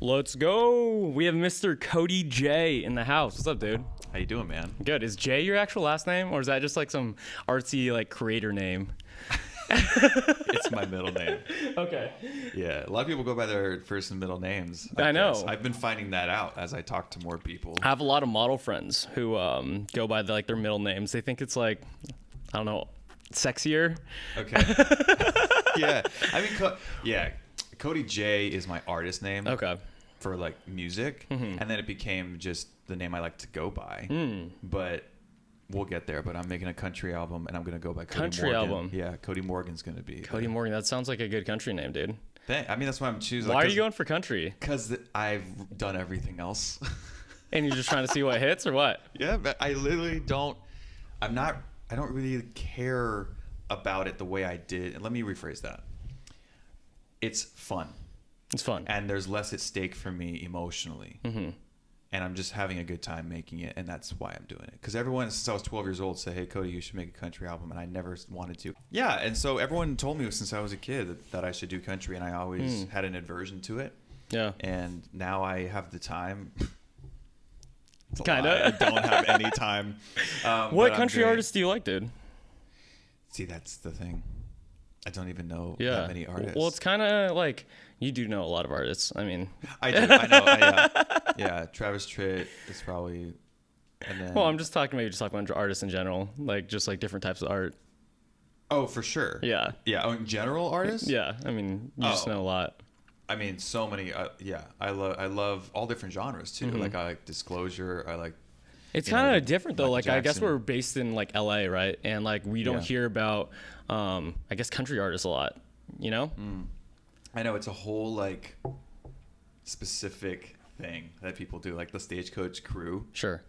Let's go. We have Mr. Cody Jay in the house. What's up, dude? How you doing, man? Good. Is Jay your actual last name, or is that just like some artsy like creator name? It's my middle name. Okay. Yeah, a lot of people go by their first and middle names. I know. guess. I've been finding that out as I talk to more people. I have a lot of model friends who go by like their middle names. They think it's like, I don't know, sexier. Okay. Yeah, I mean, Cody Jay is my artist name. Okay. For like music, and then it became just the name I like to go by. But we'll get there. But I'm making a country album, and I'm gonna go by Cody Country Morgan. album. Yeah, Cody Morgan's gonna be Cody Morgan. That sounds like a good country name, dude. I mean, that's why I'm choosing. Why are you going for country? Because I've done everything else. And you're just trying to see what hits or what? Yeah, but I literally don't. I don't really care about it the way I did. And let me rephrase that. It's fun. It's fun. And there's less at stake for me emotionally. And I'm just having a good time making it, and that's why I'm doing it. Because everyone, since I was 12 years old, said, hey, Cody, you should make a country album, and I never wanted to. Yeah, and so everyone told me since I was a kid that I should do country, and I always had an aversion to it. Yeah. And now I have the time. Kind of. I don't have any time. What country artists do you like, dude? See, that's the thing. I don't even know that many artists. Well, it's kind of like you do know a lot of artists. I mean, I do. I know. Yeah, Travis Tritt is probably. And then, well, I'm just talking about artists in general, like just like different types of art. Oh, for sure. Yeah. Yeah. Oh, in general, artists. Yeah. I mean, you just know a lot. I mean, so many. I love all different genres too. Like I like Disclosure. I like. It's kind of different though. Michael Like Jackson. I guess we're based in like LA, right? And like we don't hear about, I guess country artists a lot. You know? I know it's a whole like specific thing that people do, like the Stagecoach Crew. Sure.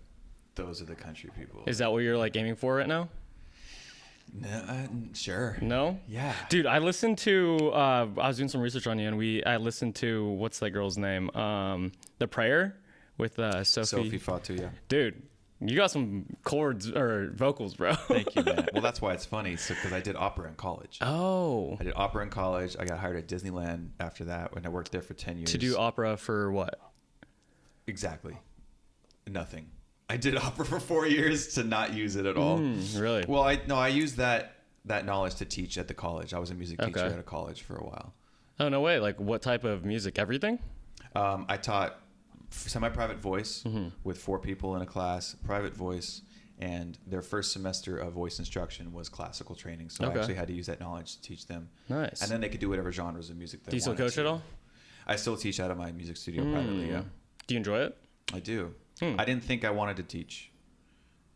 Those are the country people. Is that what you're like aiming for right now? No, sure. No? Yeah. Dude, I listened to, I was doing some research on you, and I listened to, what's that girl's name? The Prayer with Sophie Fatu, yeah. Dude, you got some chords or vocals, bro. Thank you, man. Well, that's why it's funny. So, because I did opera in college. Oh. I did opera in college. I got hired at Disneyland after that when I worked there for 10 years. To do opera for what? Exactly. Nothing. I did opera for 4 years to not use it at all. Really? Well, I used that knowledge to teach at the college. I was a music teacher at a college for a while. Oh, no way. Like what type of music? Everything? I taught semi-private voice with 4 people in a class, private voice, and their first semester of voice instruction was classical training. So I actually had to use that knowledge to teach them. Nice. And then they could do whatever genres of music they wanted. Do you still coach at all? I still teach out of my music studio privately, yeah. Do you enjoy it? I do. I didn't think I wanted to teach.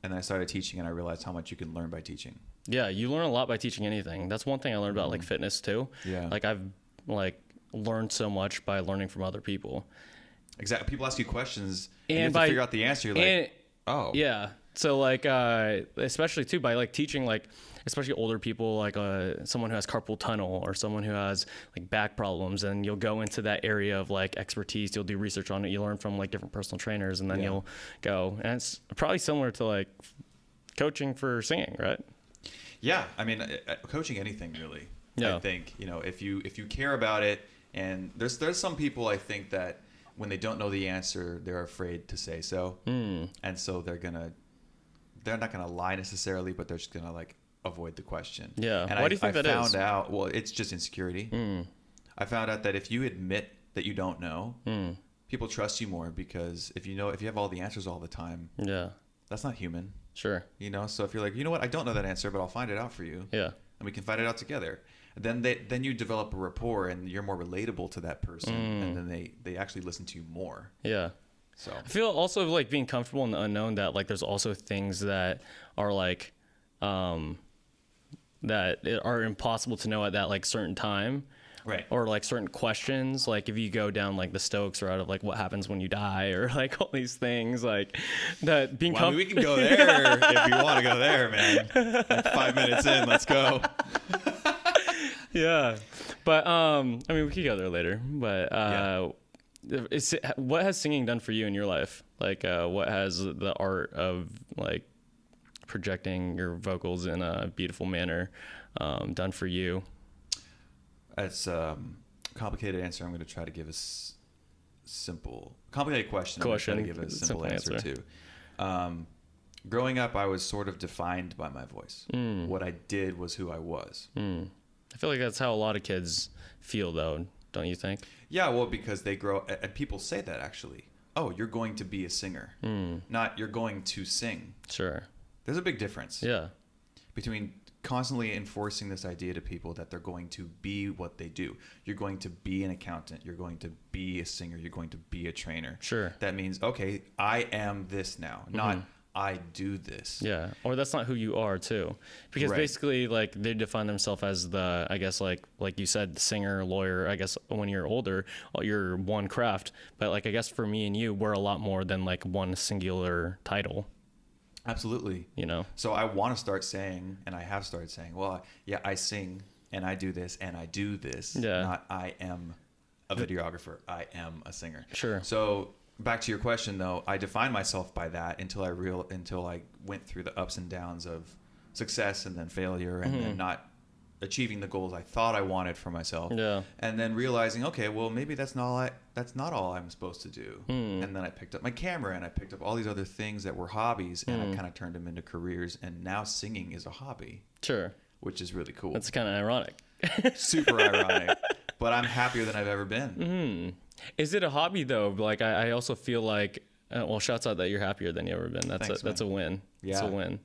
And then I started teaching, and I realized how much you can learn by teaching. Yeah, you learn a lot by teaching anything. That's one thing I learned about like fitness too. Yeah. Like I've like learned so much by learning from other people. Exactly. People ask you questions, and you have to figure out the answer. You're like, oh. Yeah. So like, especially too by like teaching like, especially older people, like someone who has carpal tunnel or someone who has like back problems, and you'll go into that area of like expertise. You'll do research on it. You learn from like different personal trainers, and then you'll go. And it's probably similar to like coaching for singing, right? Yeah. I mean, coaching anything really. Yeah. I think, if you care about it, and there's some people I think that when they don't know the answer, they're afraid to say so. And so they're not gonna lie necessarily, but they're just gonna like avoid the question. Yeah. And why do you think that is? I found out, well, it's just insecurity. I found out that if you admit that you don't know, people trust you more, because if you have all the answers all the time, that's not human. Sure. So if you're like, you know what, I don't know that answer, but I'll find it out for you. Yeah. And we can find it out together. Then you develop a rapport, and you're more relatable to that person, and then they actually listen to you more. Yeah. So I feel also like being comfortable in the unknown, that like there's also things that are like that are impossible to know at that like certain time. Right. Or like certain questions, like if you go down like the Stokes route of like what happens when you die, or like all these things like that being we can go there if you want to go there, man. Like 5 minutes in, let's go. Yeah. But I mean, we could go there later, but what has singing done for you in your life? Like what has the art of like projecting your vocals in a beautiful manner done for you? It's a complicated answer. I'm going to try to give complicated question. I'm going to try to give a simple answer to. Growing up, I was sort of defined by my voice. What I did was who I was. I feel like that's how a lot of kids feel, though, don't you think? Yeah, well, because they grow, and people say that actually. Oh, you're going to be a singer, not you're going to sing. Sure. There's a big difference. Yeah. Between constantly enforcing this idea to people that they're going to be what they do. You're going to be an accountant. You're going to be a singer. You're going to be a trainer. Sure. That means, okay, I am this now, not I do this. Yeah. Or that's not who you are too. Because basically like they define themselves as the, I guess like you said, singer, lawyer, I guess when you're older, you're one craft. But like, I guess for me and you, we're a lot more than like one singular title. Absolutely. You know? So I want to start saying, and I have started saying, well, yeah, I sing and I do this and I do this. Yeah. Not I am a videographer. I am a singer. Sure. So back to your question though, I defined myself by that until I went through the ups and downs of success and then failure and then not achieving the goals I thought I wanted for myself. Yeah. And then realizing, okay, well maybe that's not all I'm supposed to do. And then I picked up my camera and I picked up all these other things that were hobbies and I kind of turned them into careers, and now singing is a hobby. Sure. Which is really cool. That's kind of ironic. Super ironic. But I'm happier than I've ever been. Is it a hobby though? Like I also feel like, well, shouts out that you're happier than you've ever been. That's a win. Yeah. It's a win.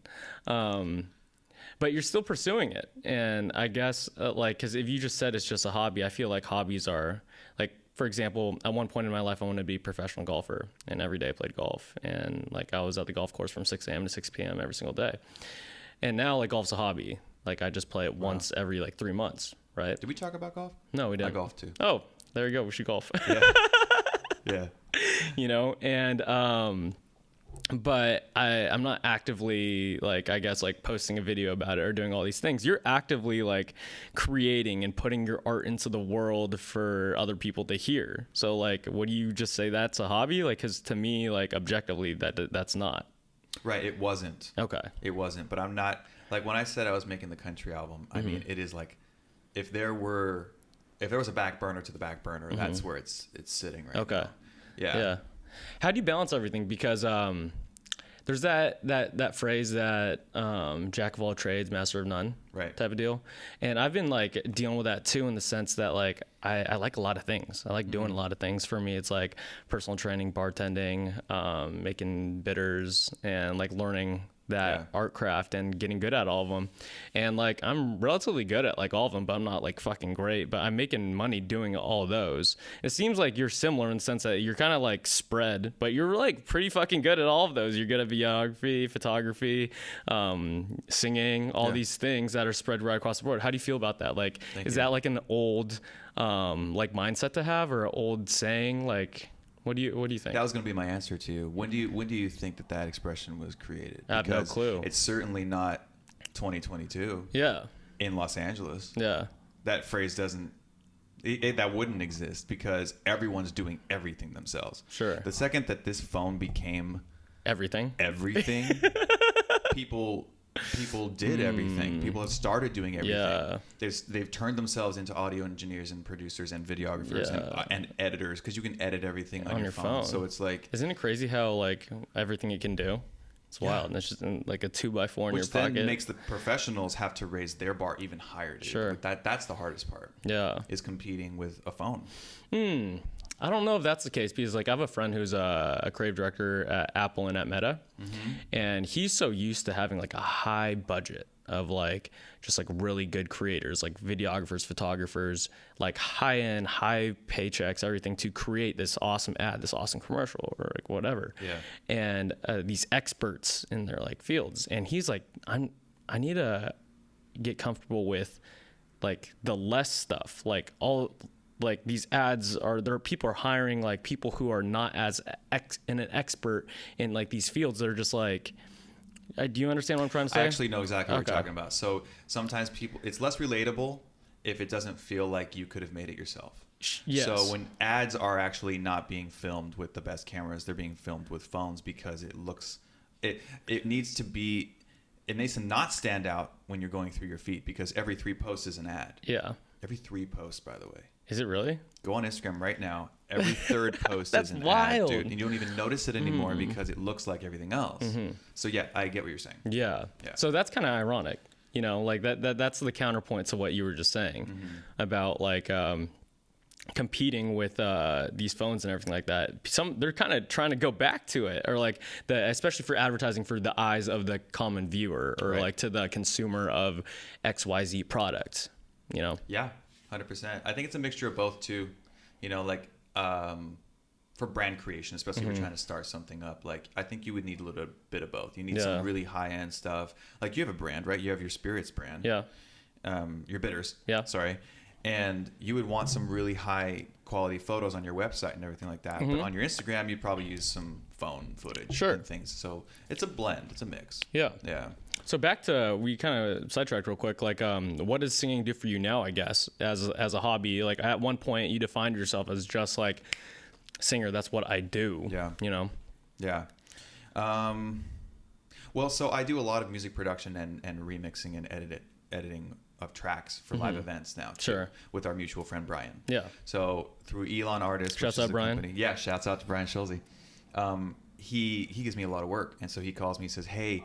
But you're still pursuing it. And I guess like, cause if you just said it's just a hobby, I feel like hobbies are like, for example, at one point in my life, I wanted to be a professional golfer, and every day I played golf. And like, I was at the golf course from 6 a.m. to 6 p.m. every single day. And now like golf's a hobby. Like I just play it once every like 3 months. Right. Did we talk about golf? No, we didn't. I golf too. Oh, there you go. We should golf. Yeah. Yeah. You know, and but I'm not actively like, I guess like posting a video about it or doing all these things. You're actively like creating and putting your art into the world for other people to hear. So like, would you just say that's a hobby? Like, cause to me, like objectively that's not. Right. It wasn't. Okay. It wasn't, but I'm not like, when I said I was making the country album, I mean, it is like, if there was a back burner to the back burner, that's where it's sitting right now. Yeah. How do you balance everything? Because there's that phrase that jack of all trades, master of none, right, type of deal. And I've been like dealing with that too, in the sense that like I like a lot of things. I like doing a lot of things. For me, it's like personal training, bartending, making bitters, and like learning that art craft and getting good at all of them. And like I'm relatively good at like all of them, but I'm not like fucking great, but I'm making money doing all of those. It seems like you're similar in the sense that you're kind of like spread, but you're like pretty fucking good at all of those. You're good at videography, photography, singing, all these things that are spread right across the board. How do you feel about that? Like, is that like an old like mindset to have, or an old saying? Like, what do you think? That was going to be my answer to you. When do you think that expression was created? I have no clue. It's certainly not 2022. Yeah. In Los Angeles. Yeah. That phrase that wouldn't exist because everyone's doing everything themselves. Sure. The second that this phone became everything, people did everything. People have started doing everything. Yeah. They've turned themselves into audio engineers and producers and videographers and editors, because you can edit everything on your phone. So it's like, isn't it crazy how like everything you can do? It's wild. And it's just like a 2x4 in your pocket. Which then makes the professionals have to raise their bar even higher. Dude. Sure. Like that's the hardest part. Yeah. Is competing with a phone. I don't know if that's the case, because like I have a friend who's a creative director at Apple and at Meta, and he's so used to having like a high budget of like just like really good creators, like videographers, photographers, like high end, high paychecks, everything, to create this awesome ad, this awesome commercial, or like whatever. Yeah. And these experts in their like fields, and he's like, I need to get comfortable with like the less stuff, like all. Like these ads people are hiring like people who are not as an expert in like these fields that are just like, do you understand what I'm trying to say? I actually know exactly what you're talking about. So sometimes it's less relatable if it doesn't feel like you could have made it yourself. Yes. So when ads are actually not being filmed with the best cameras, they're being filmed with phones, because it needs to not stand out when you're going through your feed, because every 3 posts is an ad. Yeah. Every 3 posts, by the way. Is it really? Go on Instagram right now. Every third post That's is an wild. ad, dude. And you don't even notice it anymore because it looks like everything else. So yeah, I get what you're saying. Yeah. So that's kind of ironic, like that's the counterpoint to what you were just saying about like competing with these phones and everything like that. They're kind of trying to go back to it, or like especially for advertising for the eyes of the common viewer, or like to the consumer of XYZ product, Yeah, 100%. I think it's a mixture of both too. Like for brand creation, especially if you're trying to start something up, like I think you would need a little bit of both. You need some really high end stuff. Like you have a brand, right? You have your Spirits brand. Yeah. Your Bitters. Yeah. Sorry. And you would want some really high quality photos on your website and everything like that. But on your Instagram, you'd probably use some phone footage and things. So it's a blend. It's a mix. Yeah. Yeah. So back to, we kind of sidetracked real quick. Like, what does singing do for you now, I guess, as a hobby? Like at one point you defined yourself as just like singer. That's what I do. Yeah. Yeah. Well, so I do a lot of music production and remixing and editing of tracks for live events now too, with our mutual friend Brian. Yeah. So through Elon Artists, shouts out Brian. Company, shouts out to Brian Schulze. He gives me a lot of work, and so he calls me and says, "Hey,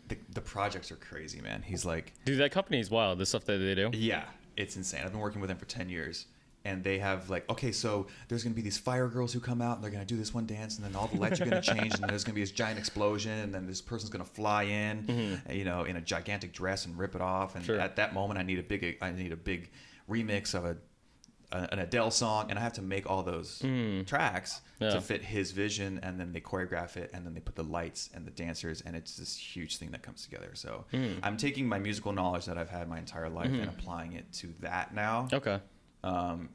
the projects are crazy, man." He's like, "Dude, that company is wild. The stuff that they do." Yeah, it's insane. I've been working with them for 10 years. And they have like, okay, so there's going to be these fire girls who come out and they're going to do this one dance, and then all the lights are going to change, and then there's going to be this giant explosion, and then this person's going to fly in, in a gigantic dress and rip it off. And at that moment, I need a big remix of an Adele song, and I have to make all those tracks to fit his vision, and then they choreograph it, and then they put the lights and the dancers, and it's this huge thing that comes together. So I'm taking my musical knowledge that I've had my entire life and applying it to that now. Okay.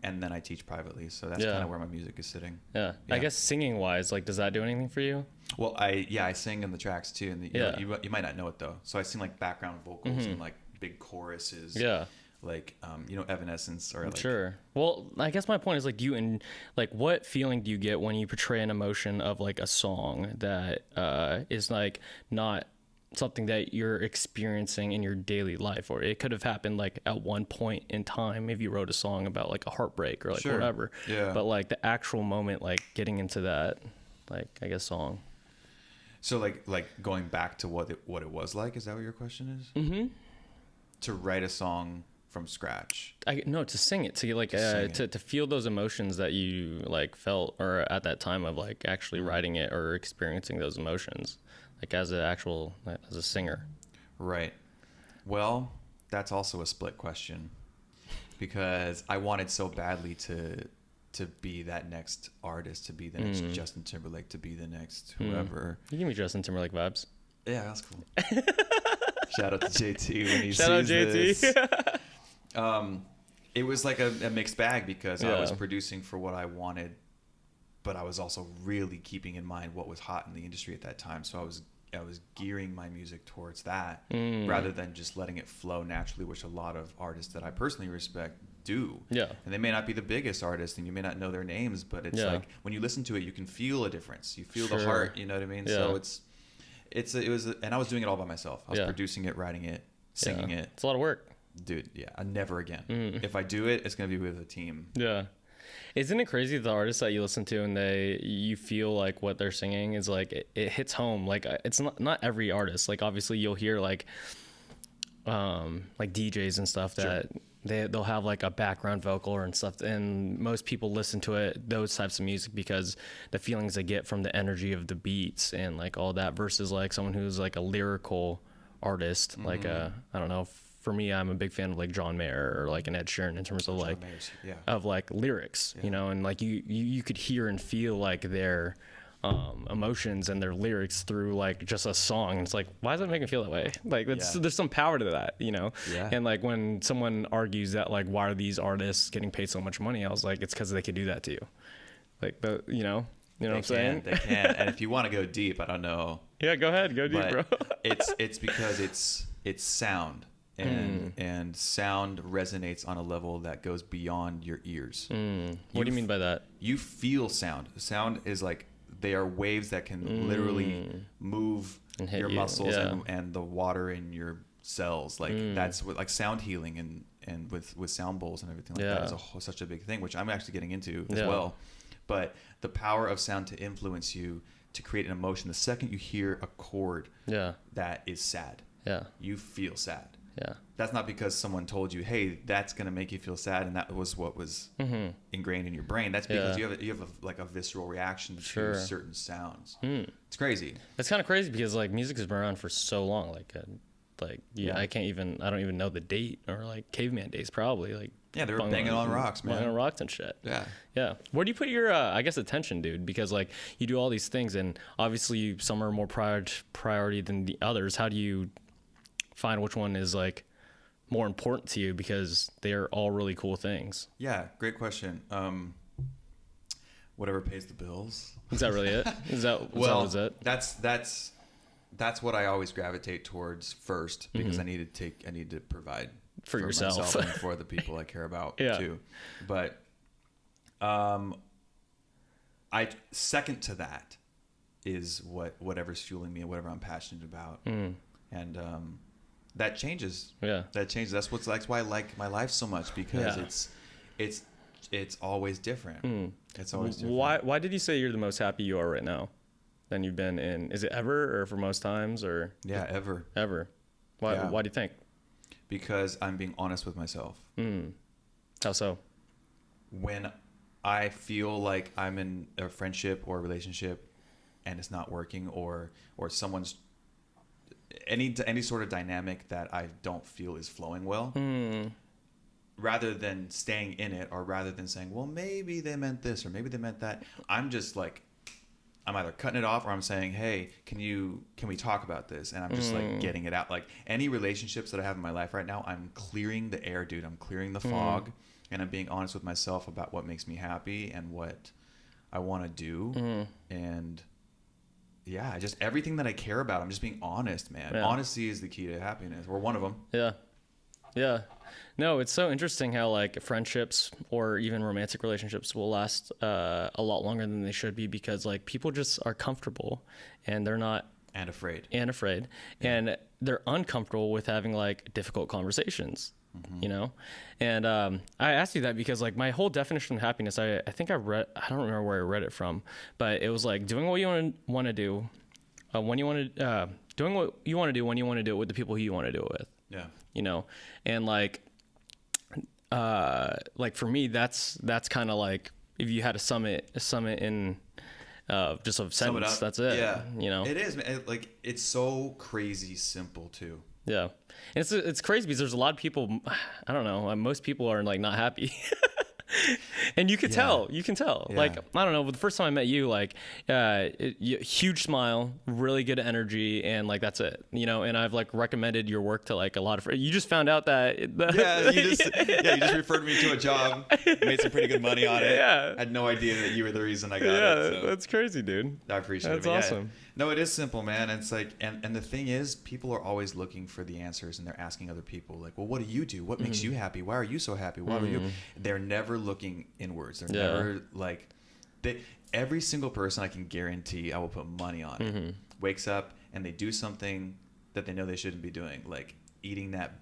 And then I teach privately, so that's kind of where my music is sitting. Yeah. I guess singing wise, like, does that do anything for you? Well, I sing in the tracks too, and you might not know it though. So I sing like background vocals and like big choruses. Yeah. Like Evanescence or like. Sure. Well, I guess my point is like what feeling do you get when you portray an emotion of like a song that is like not something that you're experiencing in your daily life, or it could have happened like at one point in time if you wrote a song about like a heartbreak or like whatever. Yeah. But like the actual moment, like getting into that, like I guess song. So like going back to what it was like, is that what your question is? Mm-hmm. To write a song from scratch. No, to sing it, to like to feel those emotions that you like felt or at that time of like actually writing it or experiencing those emotions. Like as a singer. Right. Well, that's also a split question, because I wanted so badly to be that next artist, to be the next Justin Timberlake, to be the next whoever. You give me Justin Timberlake vibes. Yeah, that's cool. Shout out to JT when he sees this. It was like a mixed bag, because I was producing for what I wanted, but I was also really keeping in mind what was hot in the industry at that time. So I was gearing my music towards that rather than just letting it flow naturally, which a lot of artists that I personally respect do. Yeah. And they may not be the biggest artists, and you may not know their names, but it's like when you listen to it, you can feel a difference. You feel the heart, you know what I mean? Yeah. So it was, and I was doing it all by myself. I was producing it, writing it, singing it. It's a lot of work. Dude, yeah. Never again. If I do it, it's going to be with a team. Yeah. Isn't it crazy, the artists that you listen to and you feel like what they're singing is like it hits home? Like it's not every artist. Like obviously you'll hear like DJs and stuff that they'll have like a background vocal and stuff, and most people listen to those types of music because the feelings they get from the energy of the beats and like all that, versus like someone who's like a lyrical artist, like I don't know. For me, I'm a big fan of like John Mayer or like an Ed Sheeran in terms of like of like lyrics, and like you could hear and feel like their emotions and their lyrics through like just a song. And it's like, why does it make me feel that way? Like there's some power to that, And like when someone argues that like, why are these artists getting paid so much money? I was like, it's because they could do that to you. Like you know what I'm saying? They can. And if you want to go deep, I don't know. Yeah, go ahead, go deep, bro. it's because it's sound. And sound resonates on a level that goes beyond your ears. What do you mean by that? You feel sound. Sound is like, they are waves that can literally move your muscles and the water in your cells. Like that's what, like sound healing and with sound bowls and everything like that is such a big thing, which I'm actually getting into as well. but the power of sound to influence you, to create an emotion. The second you hear a chord that is sad, you feel sad. Yeah. That's not because someone told you, hey, that's going to make you feel sad, and that was what was ingrained in your brain. That's because you have a visceral reaction to certain sounds. It's crazy. It's kind of crazy because like music has been around for so long. I don't even know the date, or like caveman days probably. Like they were banging on rocks, man. Banging on rocks and shit. Yeah. Where do you put your attention, dude? Because like you do all these things, and obviously some are more priority than the others. How do you find which one is like more important to you, because they're all really cool things? Yeah, great question. Whatever pays the bills. Is that really it? Is that it? That's what I always gravitate towards first, because I need to provide for yourself myself and for the people I care about too. But I second to that is whatever's fueling me and whatever I'm passionate about. And that changes. That changes. That's why I like my life so much, because it's always different. It's always different. Why did you say you're the most happy you are right now than you've been in? Is it ever, or for most times, or? Yeah, ever. Why do you think? Because I'm being honest with myself. How so? When I feel like I'm in a friendship or a relationship and it's not working, or someone's any sort of dynamic that I don't feel is flowing well, rather than staying in it, or rather than saying, well, maybe they meant this or maybe they meant that, I'm just like, I'm either cutting it off, or I'm saying, hey, can we talk about this? And I'm just like getting it out. Like any relationships that I have in my life right now, I'm clearing the air, dude. I'm clearing the fog, and I'm being honest with myself about what makes me happy and what I want to do. And yeah, just everything that I care about, I'm just being honest, man. Honesty is the key to happiness, or one of them. Yeah. No, it's so interesting how like friendships or even romantic relationships will last a lot longer than they should be, because like people just are comfortable and they're not afraid, and they're uncomfortable with having like difficult conversations. You know, and I asked you that because like my whole definition of happiness, I think I don't remember where I read it from, but it was like doing what you want to do when you want to doing what you want to do when you want to do it with the people who you want to do it with. Yeah. You know, and like for me, that's kind of like if you had a summit in just a sentence, that's it. Yeah. You know, it is, man. Like it's so crazy simple too. Yeah. And it's crazy because there's a lot of people, I don't know, most people are like not happy. And you can tell. Yeah. Like, I don't know, but the first time I met you, like, huge smile, really good energy, and like that's it, you know. And I've like recommended your work to like a lot of friends. You just found out that you just referred me to a job, made some pretty good money on it. I had no idea that you were the reason I got it. So. That's crazy, dude. I appreciate it. That's awesome. No, it is simple, man. It's like, and the thing is, people are always looking for the answers, and they're asking other people, like, well, what do you do? What makes you happy? Why are you so happy? Why are you? They're never looking inwards. They're never like, every single person I can guarantee, I will put money on it, wakes up and they do something that they know they shouldn't be doing, like eating that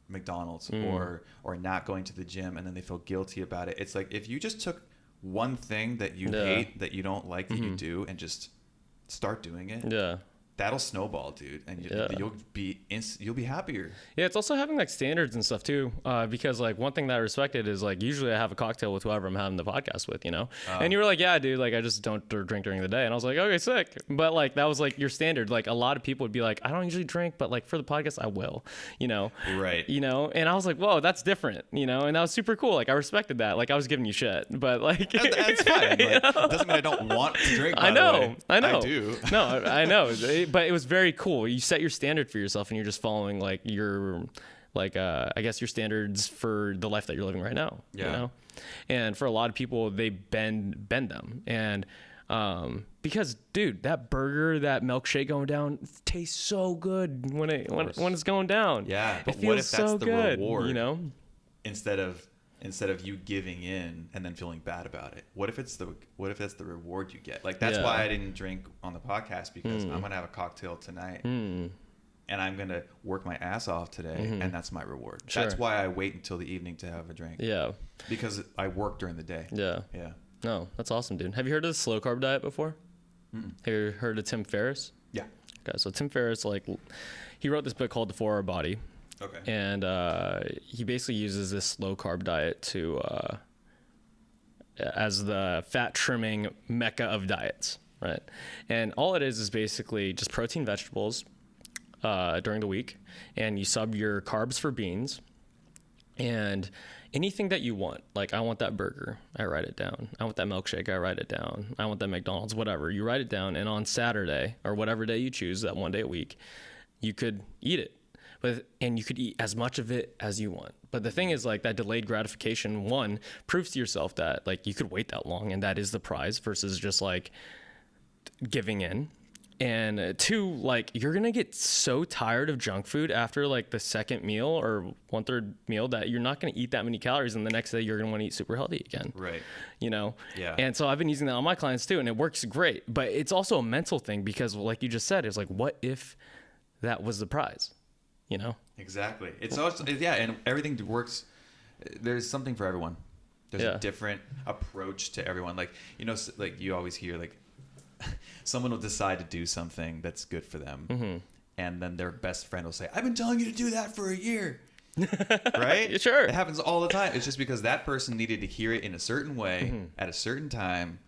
McDonald's or not going to the gym, and then they feel guilty about it. It's like, if you just took one thing that you hate, that you don't like, that you do, and just start doing it, that'll snowball, dude, and you'll be happier. Yeah, it's also having like standards and stuff too, because like one thing that I respected is like usually I have a cocktail with whoever I'm having the podcast with, you know. And you were like, yeah, dude, like I just don't drink during the day, and I was like, okay, sick. But like that was like your standard. Like a lot of people would be like, I don't usually drink, but like for the podcast I will, you know. Right. You know, and I was like, whoa, that's different, you know, and that was super cool. Like I respected that. Like I was giving you shit, but like that's fine. Like, it doesn't mean I don't want to drink. I know. I do. No, I know. But it was very cool. You set your standard for yourself, and you're just following like your, like I guess your standards for the life that you're living right now. Yeah. You know, and for a lot of people, they bend them, and because dude, that burger, that milkshake going down tastes so good when it's going down. Yeah, but it feels what if that's so the good, reward? You know, instead of you giving in and then feeling bad about it, what if that's the reward you get? Like that's why I didn't drink on the podcast, because I'm gonna have a cocktail tonight, and I'm gonna work my ass off today, and that's my reward. Sure. That's why I wait until the evening to have a drink. Yeah, because I work during the day. Yeah. No, that's awesome, dude. Have you heard of the slow carb diet before? Mm-mm. Have you heard of Tim Ferriss? Yeah. Okay, so Tim Ferriss, like, he wrote this book called The 4 Hour Body. Okay. And he basically uses this slow carb diet to as the fat trimming mecca of diets, right? And all it is basically just protein vegetables during the week, and you sub your carbs for beans, and anything that you want. Like, I want that burger, I write it down. I want that milkshake, I write it down. I want that McDonald's, whatever. You write it down, and on Saturday, or whatever day you choose, that one day a week, you could eat it. And you could eat as much of it as you want. But the thing is, like, that delayed gratification, one, proves to yourself that, like, you could wait that long, and that is the prize versus just, like, giving in. And two, like, you're going to get so tired of junk food after, like, the second meal or 1/3 meal that you're not going to eat that many calories, and the next day you're going to want to eat super healthy again. Right. You know? Yeah. And so I've been using that on my clients, too, and it works great. But it's also a mental thing because, like you just said, it's like, what if that was the prize? You know? Exactly. It's also, yeah, and everything works. There's something for everyone. There's a different approach to everyone. Like, you know, like you always hear, like, someone will decide to do something that's good for them. Mm-hmm. And then their best friend will say, I've been telling you to do that for a year. Right? Sure. It happens all the time. It's just because that person needed to hear it in a certain way at a certain time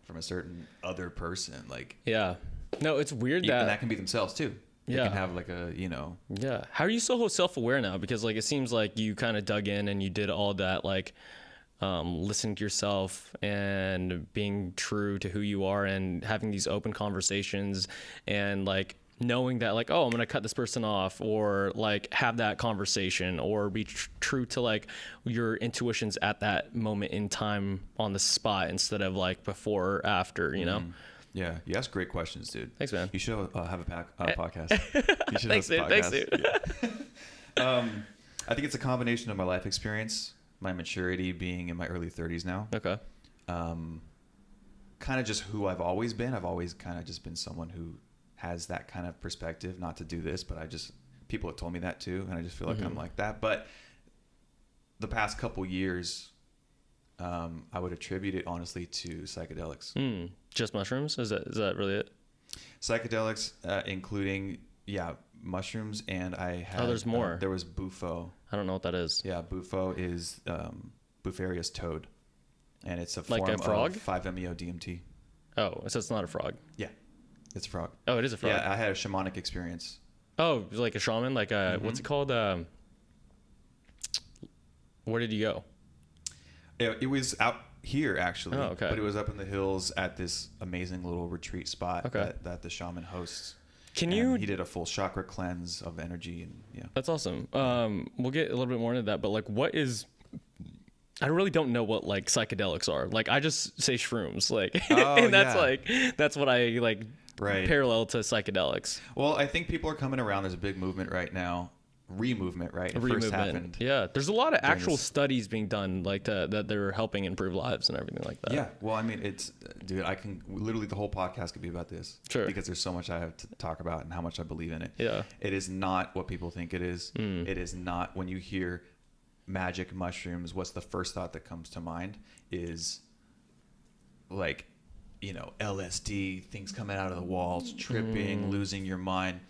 from a certain other person. Like, yeah. No, it's weird that... And that can be themselves, too. They can have like a, you know. Yeah. How are you so self-aware now? Because, like, it seems like you kind of dug in and you did all that, like, listening to yourself and being true to who you are and having these open conversations and, like, knowing that, like, oh, I'm going to cut this person off, or, like, have that conversation, or be true to, like, your intuitions at that moment in time on the spot instead of, like, before or after, you know? Yeah, you ask great questions, dude. Thanks, man. You should have a podcast. You should Thanks, host a dude. podcast. Thanks, dude. Yeah. I think it's a combination of my life experience, my maturity being in my early 30s now. Okay. Kind of just who I've always been. I've always kind of just been someone who has that kind of perspective, not to do this, but people have told me that too, and I just feel like I'm like that. But the past couple years, I would attribute it honestly to psychedelics. Just mushrooms? Is that really it? Psychedelics, including mushrooms, and I had. There's more. There was bufo. I don't know what that is. Yeah, bufo is Bufarius toad, and it's a form Like a frog? of 5-MeO-DMT. Oh, so it's not a frog. Yeah, it's a frog. Oh, it is a frog. Yeah, I had a shamanic experience. Oh, like a shaman, like a what's it called? Where did you go? It was out here actually, okay. But it was up in the hills at this amazing little retreat spot that the shaman hosts. He did a full chakra cleanse of energy, and That's awesome. We'll get a little bit more into that, but like, I really don't know what like psychedelics are. Like, I just say shrooms, like, and that's what I like. Right. Parallel to psychedelics. Well, I think people are coming around. There's a big movement right now. Re-movement, right? It first happened. Yeah. There's a lot of actual studies being done, like that they're helping improve lives and everything like that. Yeah. Well, I mean, dude, I can literally, the whole podcast could be about this. Sure. Because there's so much I have to talk about and how much I believe in it. Yeah. It is not what people think it is. It is not. When you hear magic mushrooms, what's the first thought that comes to mind is like, you know, LSD, things coming out of the walls, tripping, losing your mind.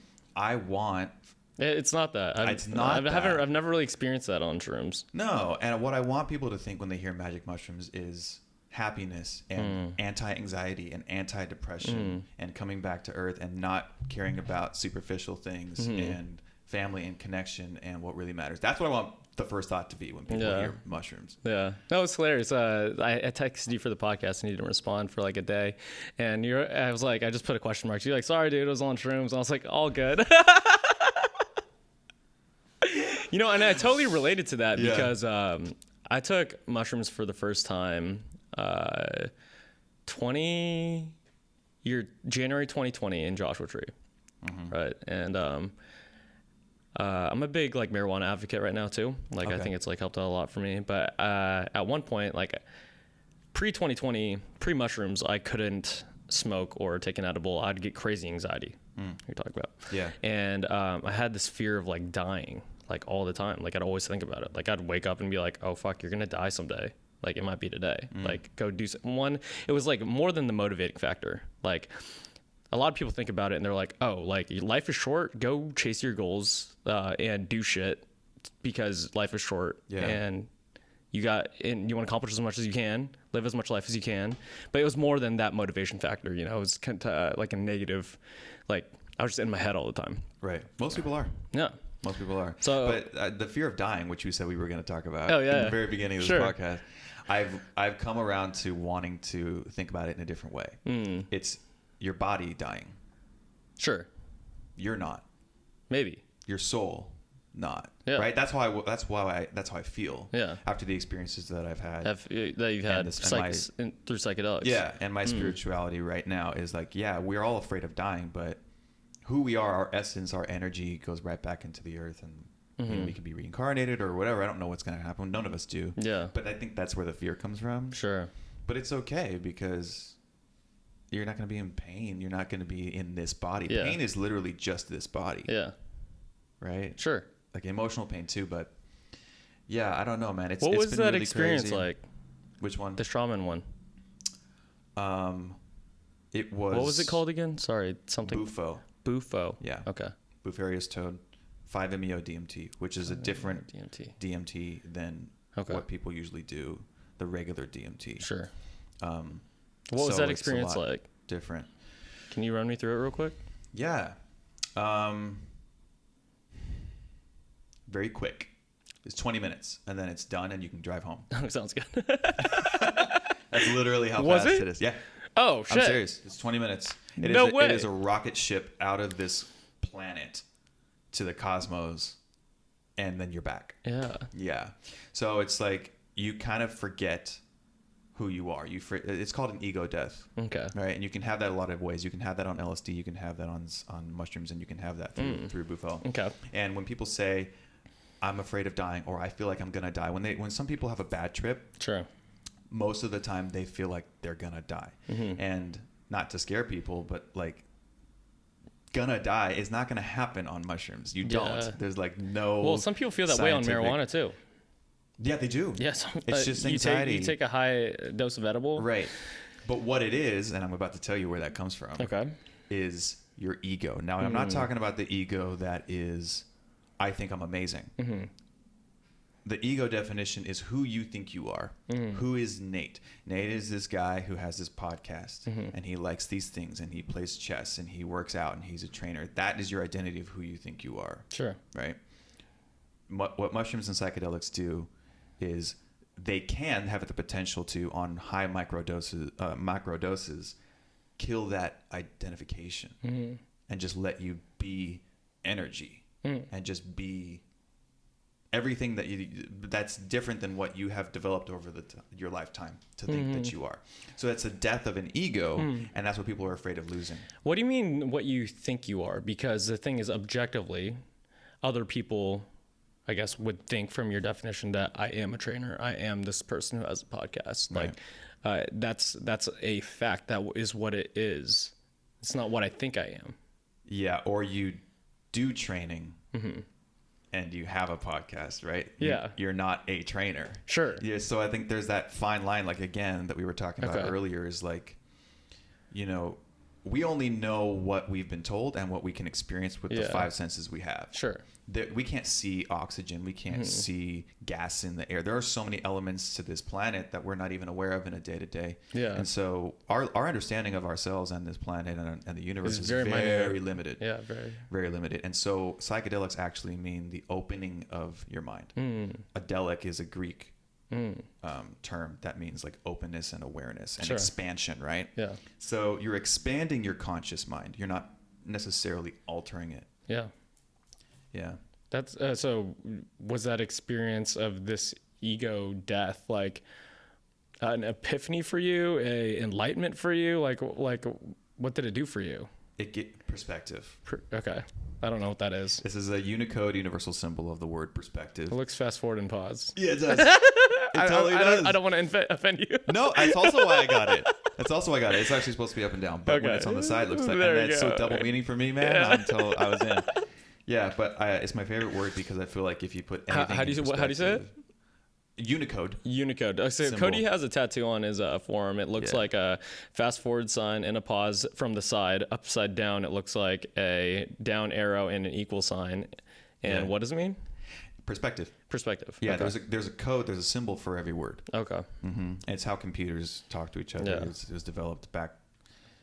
It's not that. I've never really experienced that on shrooms. No, and what I want people to think when they hear magic mushrooms is happiness and anti-anxiety and anti-depression and coming back to earth and not caring about superficial things and family and connection and what really matters. That's what I want the first thought to be when people hear mushrooms. Yeah. No, it's hilarious. I texted you for the podcast and you didn't respond for like a day. And I was like, I just put a question mark. You're like, sorry, dude, it was on shrooms. And I was like, all good. You know, and I totally related to that because I took mushrooms for the first time January 2020 in Joshua Tree. Right. And I'm a big like marijuana advocate right now too. Like I think it's like helped out a lot for me. But at one point, like pre-2020, pre-mushrooms, I couldn't smoke or take an edible. I'd get crazy anxiety. You're talking about. Yeah. And I had this fear of like dying like all the time. Like I'd always think about it. Like I'd wake up and be like, oh fuck, you're gonna die someday. like it might be today. Like go do one. It was like more than the motivating factor. Like a lot of people think about it and they're like, oh, like life is short. Go chase your goals and do shit because life is short. Yeah. And you want to accomplish as much as you can, live as much life as you can. But it was more than that motivation factor. You know, it was kind of like a negative, like I was just in my head all the time. Right. Most people are. Yeah. Most people are. So, but the fear of dying, which you said we were going to talk about Oh, yeah. in the very beginning of this Sure. podcast, I've come around to wanting to think about it in a different way. It's your body dying. Sure. You're not. Maybe. Your soul not. Yeah. Right. That's how I feel. Yeah. After the experiences that I've had. That you've had through psychedelics. Yeah. And my spirituality right now is like, yeah, we're all afraid of dying, but who we are, our essence, our energy goes right back into the earth, and you know, we can be reincarnated or whatever. I don't know what's going to happen. None of us do. Yeah. But I think that's where the fear comes from. Sure. But it's okay because you're not going to be in pain. You're not going to be in this body. Yeah. Pain is literally just this body. Yeah. Right? Sure. Like emotional pain too, but yeah, I don't know, man. It's What was been that really experience crazy. like? Which one? The shaman one. It was. What was it called again? Sorry, something. Bufo. Bufo. Yeah. Okay. Bufarious toad, 5-MeO DMT, which is a different DMT than what people usually do, the regular DMT. Sure. What was that experience like? Different. Can you run me through it real quick? Yeah. Very quick. It's 20 minutes, and then it's done, and you can drive home. Sounds good. That's literally how Was fast it? it is. Yeah. Oh, shit. I'm serious. It's 20 minutes. No way. It is a rocket ship out of this planet to the cosmos, and then you're back. Yeah. Yeah. So it's like you kind of forget who you are. It's called an ego death. Okay. Right? And you can have that a lot of ways. You can have that on LSD. You can have that on mushrooms, and you can have that through Bufo. Okay. And when people say, I'm afraid of dying, or I feel like I'm going to die, when some people have a bad trip, Sure. most of the time they feel like they're gonna die. And not to scare people, but like gonna die is not gonna happen on mushrooms. You don't. There's like no. Well, some people feel that way on marijuana too. Yeah, they do. Yes. It's just anxiety. You take a high dose of edible. Right. But what it is, and I'm about to tell you where that comes from. Okay. Is your ego. Now, I'm not talking about the ego that is, I think I'm amazing. The ego definition is who you think you are. Who is Nate? Nate is this guy who has this podcast and he likes these things and he plays chess and he works out and he's a trainer. That is your identity of who you think you are. Sure. Right? What mushrooms and psychedelics do is they can have the potential to, on high macro doses, kill that identification and just let you be energy and just be everything that's different than what you have developed over your lifetime to think that you are. So that's a death of an ego, and that's what people are afraid of losing. What do you mean what you think you are? Because the thing is, objectively, other people, I guess, would think from your definition that I am a trainer. I am this person who has a podcast. Right. Like that's a fact. That is what it is. It's not what I think I am. Yeah, or you do training. And you have a podcast, right? Yeah. You're not a trainer. Sure. Yeah. So I think there's that fine line, like, again, that we were talking about earlier is like, you know, we only know what we've been told and what we can experience with the five senses we have. Sure. We can't see oxygen. We can't see gas in the air. There are so many elements to this planet that we're not even aware of in a day-to-day. Yeah. And so our understanding of ourselves and this planet and the universe is very limited. Yeah, very. Very limited. And so psychedelics actually mean the opening of your mind. Adelic is a Greek term that means like openness and awareness and expansion, right? Yeah. So you're expanding your conscious mind. You're not necessarily altering it. Yeah. Yeah. That's so was that experience of this ego death like an epiphany for you, a enlightenment for you? Like what did it do for you? It get perspective. Okay. I don't know what that is. This is a Unicode universal symbol of the word perspective. It looks fast forward and pause. Yeah, it does. It totally does. I don't want to offend you. No, that's also why I got it. That's also why I got it. It's actually supposed to be up and down, but when it's on the side, it looks like, and that's so double meaning for me, man, until I was in. Yeah, but it's my favorite word because I feel like if you put anything how do you say it? Unicode. So symbol. Cody has a tattoo on his forearm. It looks like a fast forward sign and a pause from the side. Upside down, it looks like a down arrow and an equal sign. And what does it mean? Perspective. Yeah, okay. there's a code, there's a symbol for every word. Okay. Mm-hmm. It's how computers talk to each other. Yeah. It was developed back.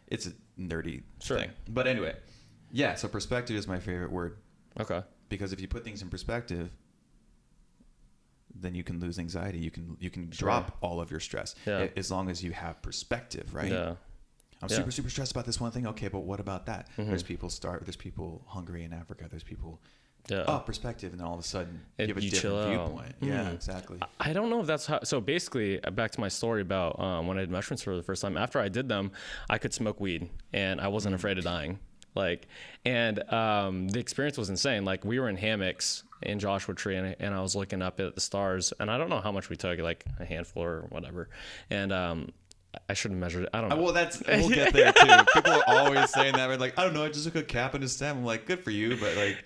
It's a nerdy Sure. thing. But anyway, yeah, so perspective is my favorite word. Okay. Because if you put things in perspective, then you can lose anxiety. You can drop all of your stress as long as you have perspective, right? Yeah. I'm super stressed about this one thing. Okay, but what about that? There's people hungry in Africa. There's people perspective, and then all of a sudden you have a different viewpoint. Yeah, exactly. I don't know if that's how. So basically, back to my story about when I did mushrooms for the first time. After I did them, I could smoke weed, and I wasn't afraid of dying. The experience was insane. Like, we were in hammocks in Joshua Tree, and I was looking up at the stars, and I don't know how much we took, like a handful or whatever. And I should have measured it. I don't know. Well, we'll get there too. People are always saying that. We're like, I don't know. I just took a cap and a stem. I'm like, good for you, but like,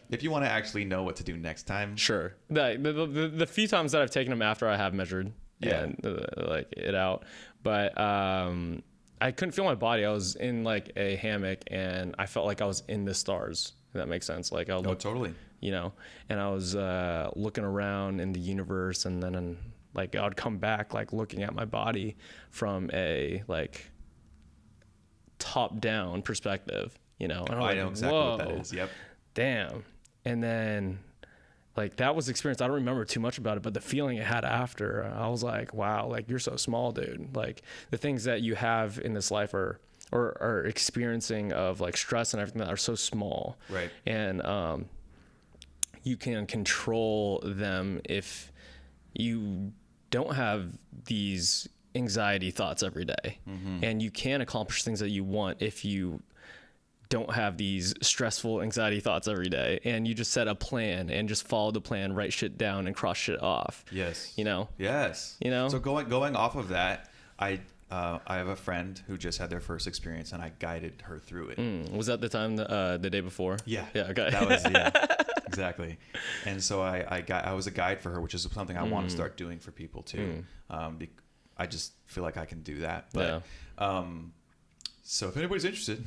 if you want to actually know what to do next time, sure. The few times that I've taken them after I have measured, it out, but I couldn't feel my body. I was in like a hammock, and I felt like I was in the stars. If that makes sense. Like, totally. And I was looking around in the universe, and then like I'd come back like looking at my body from a like top down perspective, and I know exactly what that is. Yep. Damn. And then like that was experience. I don't remember too much about it, but the feeling it had after, I was like, wow, like you're so small, dude. Like the things that you have in this life are experiencing of like stress and everything that are so small. Right. And you can control them if you don't have these anxiety thoughts every day. And you can accomplish things that you want if you don't have these stressful anxiety thoughts every day, and you just set a plan and just follow the plan, write shit down and cross shit off. Yes. Yes. So going off of that, I have a friend who just had their first experience, and I guided her through it. Was that the time the day before? Yeah. Okay. That was exactly. And so I was a guide for her, which is something I want to start doing for people too. I just feel like I can do that. But so if anybody's interested,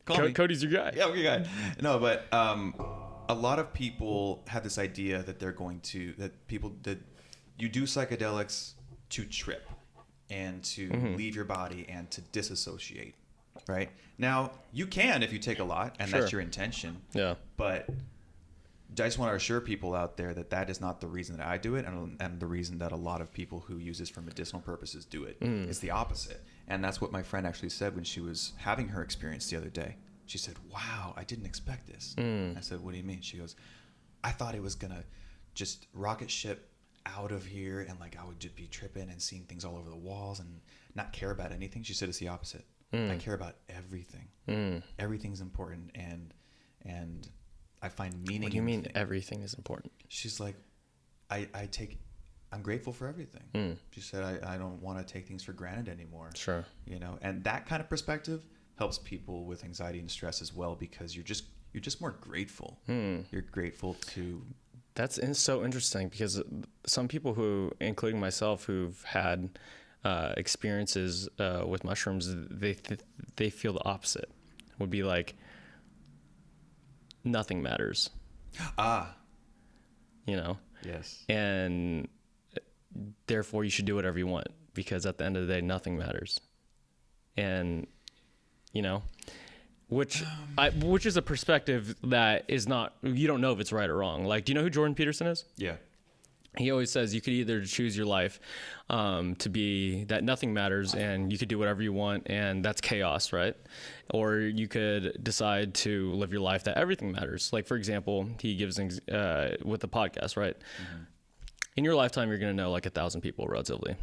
call me. Cody's your guy. Yeah, I'm your guy. No, but a lot of people have this idea that that you do psychedelics to trip and to leave your body and to disassociate, right? Now, you can if you take a lot, and that's your intention. Yeah. But I just want to assure people out there that is not the reason that I do it, and the reason that a lot of people who use this for medicinal purposes do it. It's the opposite. And that's what my friend actually said when she was having her experience the other day. She said, wow, I didn't expect this. I said, what do you mean? She goes, I thought it was going to just rocket ship out of here, and like I would just be tripping and seeing things all over the walls and not care about anything. She said it's the opposite. I care about everything. Everything's important, and I find meaning. What do you mean everything is important? She's like, I'm grateful for everything. She said, I don't want to take things for granted anymore. Sure. And that kind of perspective helps people with anxiety and stress as well, because you're just more grateful. You're grateful to. That's so interesting, because some people who, including myself, who've had experiences with mushrooms, they feel the opposite. Would be like, nothing matters. Yes. And therefore you should do whatever you want, because at the end of the day, nothing matters. And which is a perspective that is not, you don't know if it's right or wrong. Like, do you know who Jordan Peterson is? Yeah. He always says you could either choose your life to be that nothing matters and you could do whatever you want, and that's chaos, right? Or you could decide to live your life that everything matters. Like, for example, he gives with the podcast, right? In your lifetime, you're going to know like 1,000 people relatively,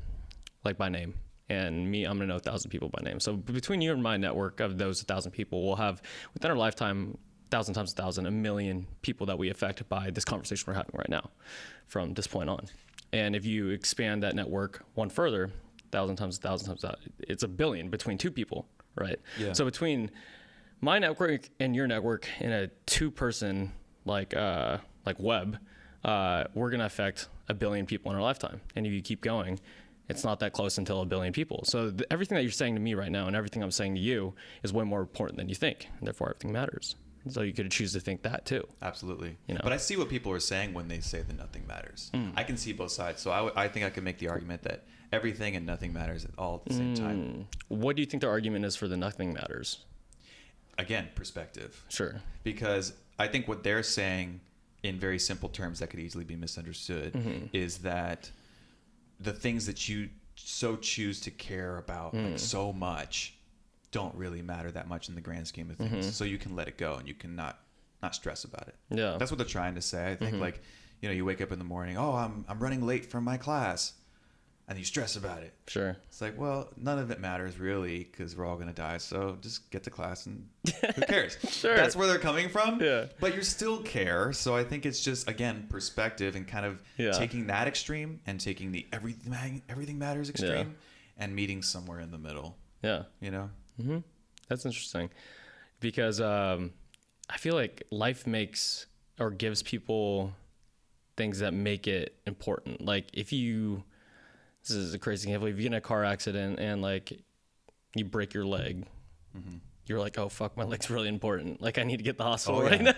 like by name. And me, I'm going to know 1,000 people by name. So between you and my network of those 1,000 people, we'll have within our lifetime 1,000 times 1,000, 1,000,000 people that we affect by this conversation we're having right now from this point on. And if you expand that network one further, 1,000 times 1,000 times that, it's 1 billion between two people, right? Yeah. So between my network and your network in a 2-person like web, we're going to affect 1 billion people in our lifetime. And if you keep going, it's not that close until 1 billion people. So everything that you're saying to me right now and everything I'm saying to you is way more important than you think. And therefore, everything matters. So you could choose to think that too. Absolutely. You know? But I see what people are saying when they say that nothing matters. I can see both sides. So I think I can make the argument that everything and nothing matters all at the same time. What do you think the argument is for the nothing matters? Again, perspective. Sure. Because I think what they're saying in very simple terms that could easily be misunderstood is that the things that you so choose to care about like so much don't really matter that much in the grand scheme of things. So you can let it go and you can not stress about it. Yeah. That's what they're trying to say. I think like, you know, you wake up in the morning, oh, I'm running late from my class. And you stress about it. Sure. It's like, well, none of it matters really because we're all going to die. So just get to class and who cares? Sure. That's where they're coming from. Yeah. But you still care. So I think it's just, again, perspective and kind of taking that extreme and taking the everything matters extreme and meeting somewhere in the middle. Yeah. You know? Mm-hmm. That's interesting because I feel like life makes or gives people things that make it important. Like if you... This is a crazy example. If you get in a car accident and like you break your leg, you're like, oh fuck, my leg's really important. Like I need to get to the hospital right now.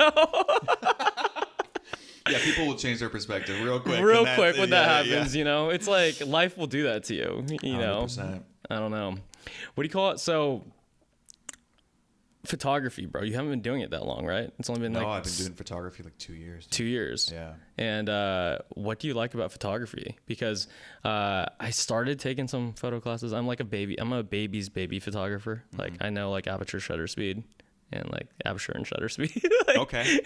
Yeah, people will change their perspective real quick. When that happens, you know, it's like life will do that to you. You know, 100%. I don't know. What do you call it? So photography, bro. You haven't been doing it that long, right? It's only been I've been doing photography like 2 years. 2 years. Yeah. And what do you like about photography? Because I started taking some photo classes. I'm like a baby. I'm a baby's baby photographer. Like I know like aperture, shutter speed, and like aperture and shutter speed. Like, okay.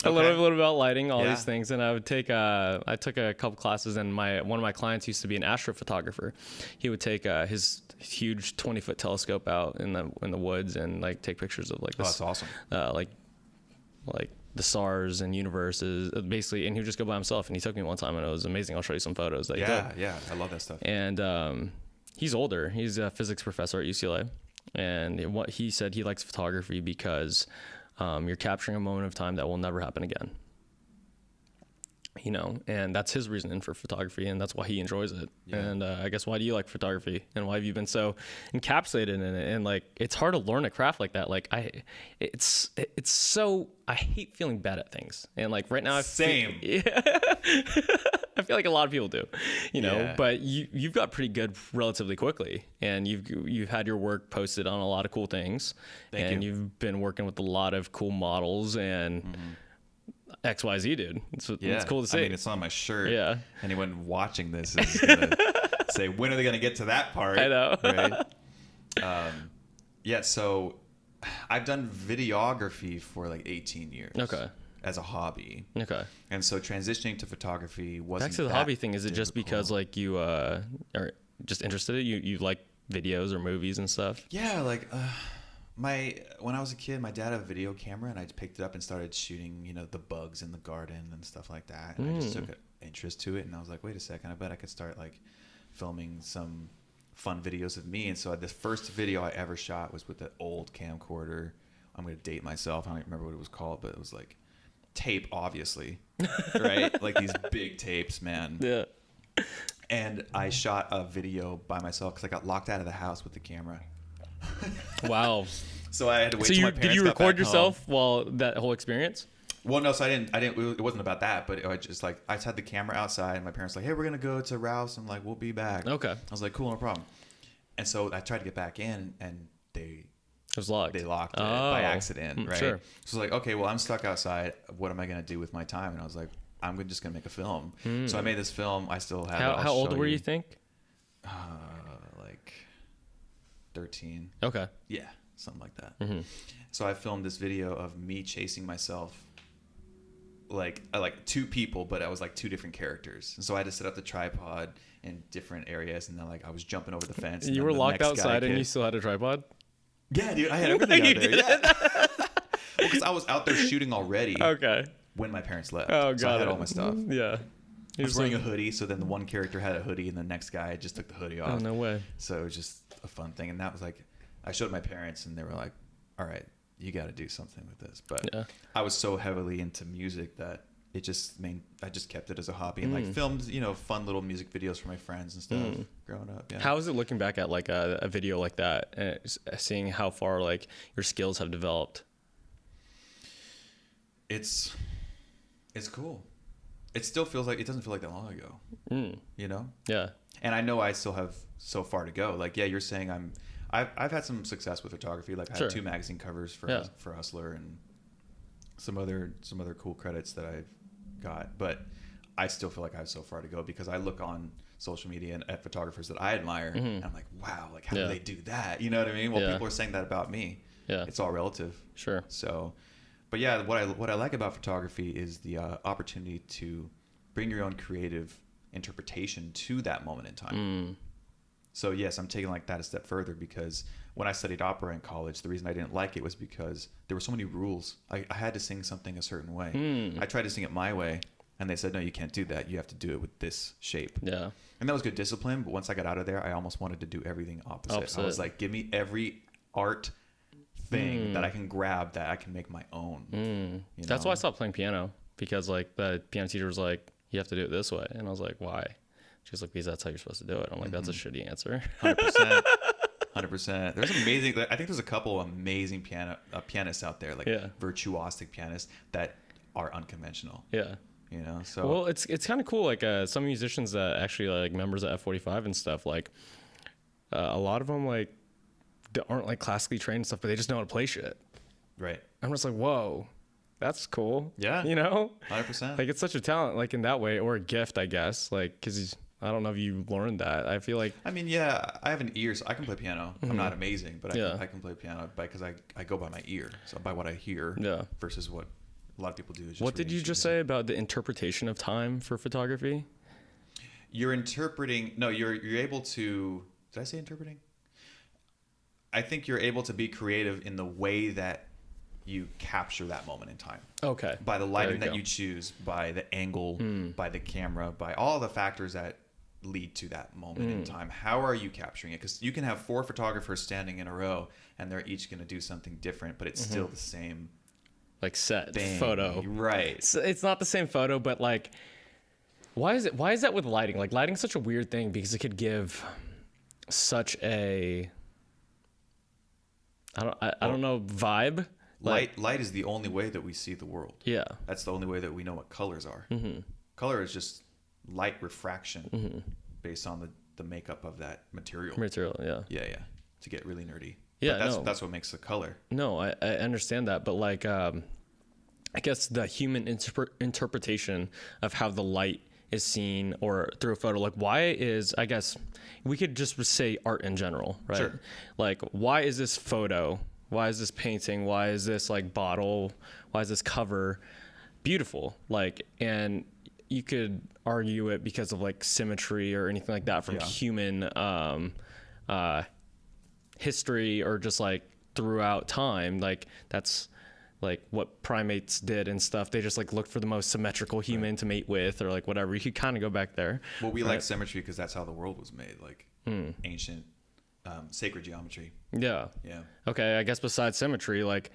a little bit about lighting, all these things. And I would take I took a couple classes, and one of my clients used to be an astrophotographer. He would take his huge 20-foot telescope out in the woods and like take pictures of like this. Oh, that's awesome. Like the stars and universes basically, and he would just go by himself, and he took me one time and it was amazing. I'll show you some photos that he took. Yeah, I love that stuff. And he's older. He's a physics professor at UCLA, and what he said, he likes photography because you're capturing a moment of time that will never happen again. You know, and that's his reasoning for photography, and that's why he enjoys it. Yeah. And I guess, why do you like photography, and why have you been so encapsulated in it? And like, it's hard to learn a craft like that. Like it's so, I hate feeling bad at things. And like right now, I feel like a lot of people do, you know, but you've got pretty good relatively quickly, and you've had your work posted on a lot of cool things. Thank you. You've been working with a lot of cool models and XYZ, dude. It's cool to see. I mean, it's on my shirt. Yeah. Anyone watching this is gonna say, when are they gonna get to that part? I know. Right. So I've done videography for like 18 years. Okay. As a hobby. Okay. And so transitioning to photography wasn't back to the hobby thing. Is it just because like you are just interested in you like videos or movies and stuff? Yeah, like when I was a kid, my dad had a video camera, and I picked it up and started shooting, you know, the bugs in the garden and stuff like that. And I just took an interest to it, and I was like, wait a second, I bet I could start like filming some fun videos of me. And so the first video I ever shot was with an old camcorder. I'm going to date myself. I don't even remember what it was called, but it was like tape, obviously, right? Like these big tapes, man. Yeah. And I shot a video by myself because I got locked out of the house with the camera. Wow. So I had to wait till my parents got back home. Did you record yourself while that whole experience? Well, no, so I didn't, it wasn't about that, but I just had the camera outside, and my parents were like, hey, we're going to go to Ralph's. I'm like, we'll be back. Okay. I was like, cool, no problem. And so I tried to get back in, and it was locked. They locked it by accident, right? Sure. So I was like, okay, well, I'm stuck outside. What am I going to do with my time? And I was like, I'm just going to make a film. So I made this film. I still have it. How old were you think? Like 13. Okay. Yeah, something like that. So I filmed this video of me chasing myself, like two people, but I was like two different characters. And so I had to set up the tripod in different areas, and then like I was jumping over the fence. You were locked outside, and you still had a tripod? Yeah, dude, I had everything out there. Yeah. Well, because I was out there shooting already. Okay. When my parents left. Oh, got so I had it. all my stuff. Yeah. I was wearing a hoodie, so then the one character had a hoodie, and the next guy just took the hoodie off. Oh, no way. So it was just a fun thing. And that was like, I showed my parents, and they were like, all right, you got to do something with this. But I was so heavily into music that I just kept it as a hobby and like filmed, fun little music videos for my friends and stuff growing up. Yeah. How is it looking back at like a video like that and seeing how far like your skills have developed? It's cool. It still feels like, it doesn't feel like that long ago, Yeah. And I know I still have so far to go. Like, yeah, you're saying I've had some success with photography. Like I had 2 magazine covers for Hustler and some other cool credits that I've got, but I still feel like I have so far to go because I look on social media and at photographers that I admire and I'm like, wow, like how do they do that? You know what I mean? Well, people are saying that about me. Yeah. It's all relative. Sure. So, but yeah, what I like about photography is the opportunity to bring your own creative interpretation to that moment in time. So yes, I'm taking like that a step further because when I studied opera in college, the reason I didn't like it was because there were so many rules. I had to sing something a certain way. I tried to sing it my way, and they said, no, you can't do that. You have to do it with this shape. Yeah. And that was good discipline, but once I got out of there, I almost wanted to do everything opposite. I was like, give me every art thing that I can grab that I can make my own. That's why I stopped playing piano, because like the piano teacher was like, you have to do it this way. And I was like, why? She was like, because that's how you're supposed to do it. I'm like, that's a shitty answer. 100%. 100%. There's amazing. I think there's a couple amazing pianists out there, like virtuosic pianists that are unconventional. Yeah. So well, it's kind of cool. Like some musicians that actually like members of F45 and stuff. Like a lot of them like aren't like classically trained and stuff, but they just know how to play shit. Right. I'm just like, whoa, that's cool. Yeah. 100%. Like it's such a talent, like in that way, or a gift, I guess. Like because I don't know if you learned that. I feel like. I mean, yeah, I have an ear, so I can play piano. I'm not amazing, but I can play piano because I go by my ear, so by what I hear. Yeah. Versus what a lot of people do. Is just what did you just say about the interpretation of time for photography? You're interpreting. No, you're able to. Did I say interpreting? I think you're able to be creative in the way that you capture that moment in time. Okay. By the lighting that you choose, by the angle, by the camera, by all the factors that lead to that moment in time. How are you capturing it? Because you can have 4 photographers standing in a row and they're each going to do something different, but it's still the same like set photo. Right. So it's not the same photo, but like why is that with lighting? Like lighting's such a weird thing because it could give such a I don't know vibe. Light is the only way that we see the world. Yeah. That's the only way that we know what colors are. Color is just light refraction based on the makeup of that material. Yeah. Yeah. To get really nerdy. Yeah. But that's what makes the color. No, I understand that. But like, I guess the human interpretation of how the light is seen or through a photo, like I guess we could just say art in general, right? Sure. Like, why is this photo? Why is this painting? Why is this like bottle? Why is this cover beautiful? Like, and you could argue it because of like symmetry or anything like that from human history or just like throughout time. Like that's like what primates did and stuff. They just like looked for the most symmetrical human to mate with or like whatever. You could kind of go back there. Well, we like symmetry because that's how the world was made. Like ancient sacred geometry. Yeah. Yeah. Okay. I guess besides symmetry, like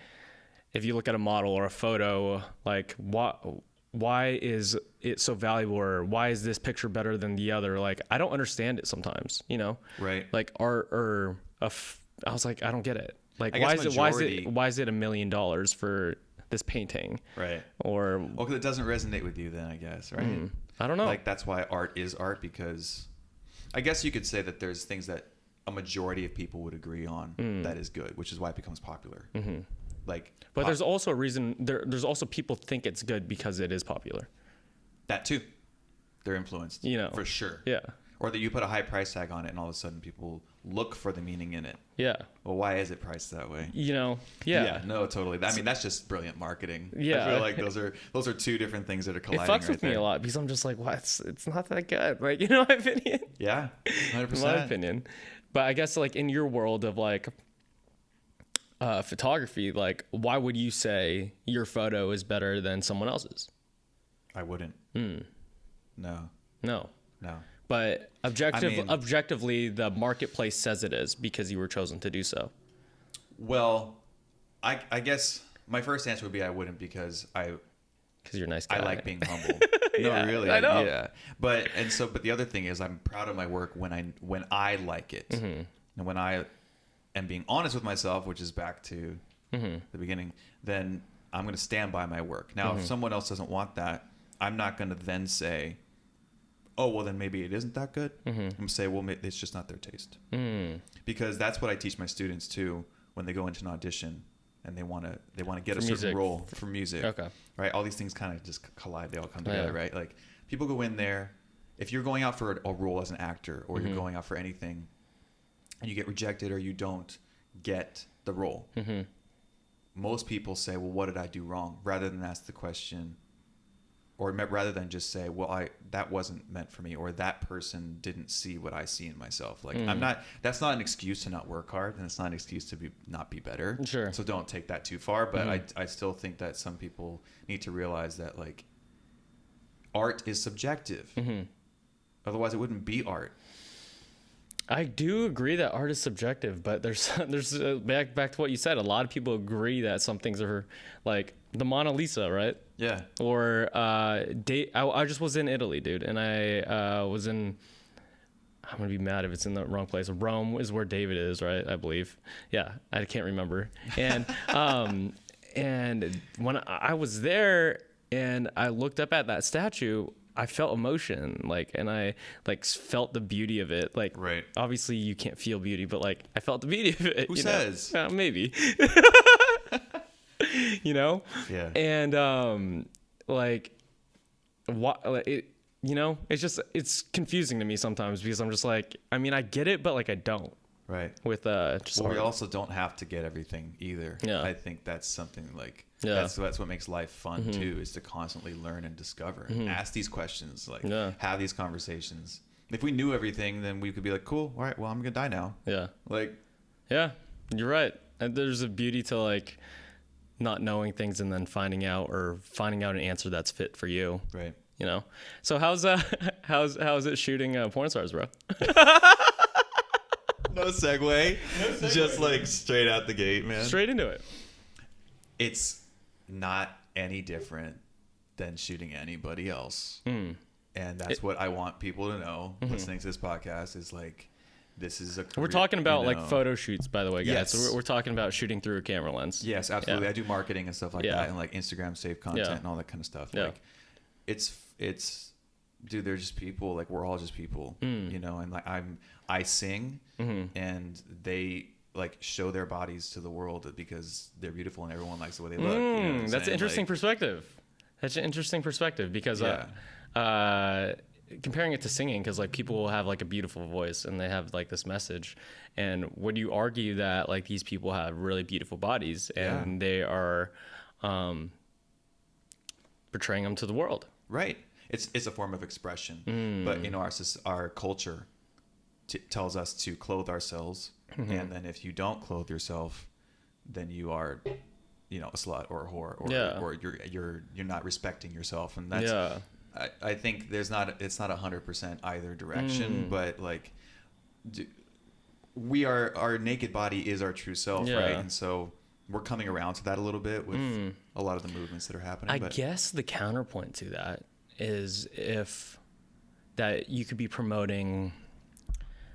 if you look at a model or a photo, like why is it so valuable or why is this picture better than the other? Like, I don't understand it sometimes, right. Like art or I was like, I don't get it. Like, why is it $1 million for this painting? Right. Or, well, cause it doesn't resonate with you then, I guess. Right. I don't know. Like that's why art is art, because I guess you could say that there's things that a majority of people would agree on that is good, which is why it becomes popular. Like, but there's also a reason there's also people think it's good because it is popular. That too. They're influenced, for sure. Yeah. Or that you put a high price tag on it and all of a sudden people look for the meaning in it. Yeah. Well, why is it priced that way? Yeah. Yeah, no, totally. I mean, that's just brilliant marketing. Yeah. I feel like those are 2 different things that are colliding. It fucks with me a lot because I'm just like, what? It's not that good. Like, my opinion. Yeah. 100%. In my opinion. But I guess like in your world of like photography, like why would you say your photo is better than someone else's? I wouldn't. No. But objectively, the marketplace says it is because you were chosen to do so. Well, I guess my first answer would be I wouldn't, because Because you're a nice guy. I like being humble. Yeah, No, really. I know. Yeah. But the other thing is I'm proud of my work when I like it. And when I am being honest with myself, which is back to the beginning, then I'm going to stand by my work. Now, if someone else doesn't want that, I'm not going to then say, oh, well, then maybe it isn't that good. I'm going to say, well, it's just not their taste. Because that's what I teach my students too when they go into an audition and they want to get a certain role for music. Okay. Right? All these things kind of just collide. They all come together, right? Like people go in there. If you're going out for a role as an actor or you're going out for anything and you get rejected or you don't get the role, most people say, well, what did I do wrong? Rather than ask the question, or rather than just say, well, that wasn't meant for me, or that person didn't see what I see in myself. Like that's not an excuse to not work hard, and it's not an excuse to not be better. Sure. So don't take that too far. But I still think that some people need to realize that like art is subjective. Otherwise it wouldn't be art. I do agree that art is subjective, but there's back to what you said. A lot of people agree that some things are like the Mona Lisa, right? Yeah. Or I just was in Italy, dude, and I was in. I'm gonna be mad if it's in the wrong place. Rome is where David is, right? I believe. Yeah, I can't remember. And and when I was there and I looked up at that statue, I felt emotion, and I felt the beauty of it. Like, right. Obviously you can't feel beauty, but like I felt the beauty of it. Who says? Maybe. You know? Yeah. And it's confusing to me sometimes because I'm just like, I mean, I get it, but like I don't. Right. With just we also don't have to get everything either. Yeah. I think that's something like that's what makes life fun too, is to constantly learn and discover. Ask these questions, have these conversations. If we knew everything, then we could be like, cool, all right, well, I'm gonna die now. Yeah. Like, yeah, you're right. And there's a beauty to like not knowing things and then finding out an answer that's fit for you. Right. You know. So how's it shooting porn stars, bro? No segue. Just like straight out the gate, man. Straight into it. It's not any different than shooting anybody else. And that's what I want people to know listening to this podcast is like, this is a career, we're talking about like photo shoots, by the way, guys. Yes. So we're talking about shooting through a camera lens. Yes, absolutely. I do marketing and stuff like that, and like Instagram saved content and all that kind of stuff. Yeah. Like it's dude, they're just people. Like we're all just people, you know. And like I sing, and they like show their bodies to the world because they're beautiful and everyone likes the way they look. You know that's an interesting perspective. That's an interesting perspective because comparing it to singing, because like people will have like a beautiful voice and they have like this message, and would you argue that like these people have really beautiful bodies and they are portraying them to the world? Right. It's a form of expression, but you know our culture tells us to clothe ourselves, and then if you don't clothe yourself, then you are, you know, a slut or a whore, or you're not respecting yourself, and that's I think it's not 100% either direction, but like our naked body is our true self, right? And so we're coming around to that a little bit with a lot of the movements that are happening. I guess the counterpoint to that is that you could be promoting,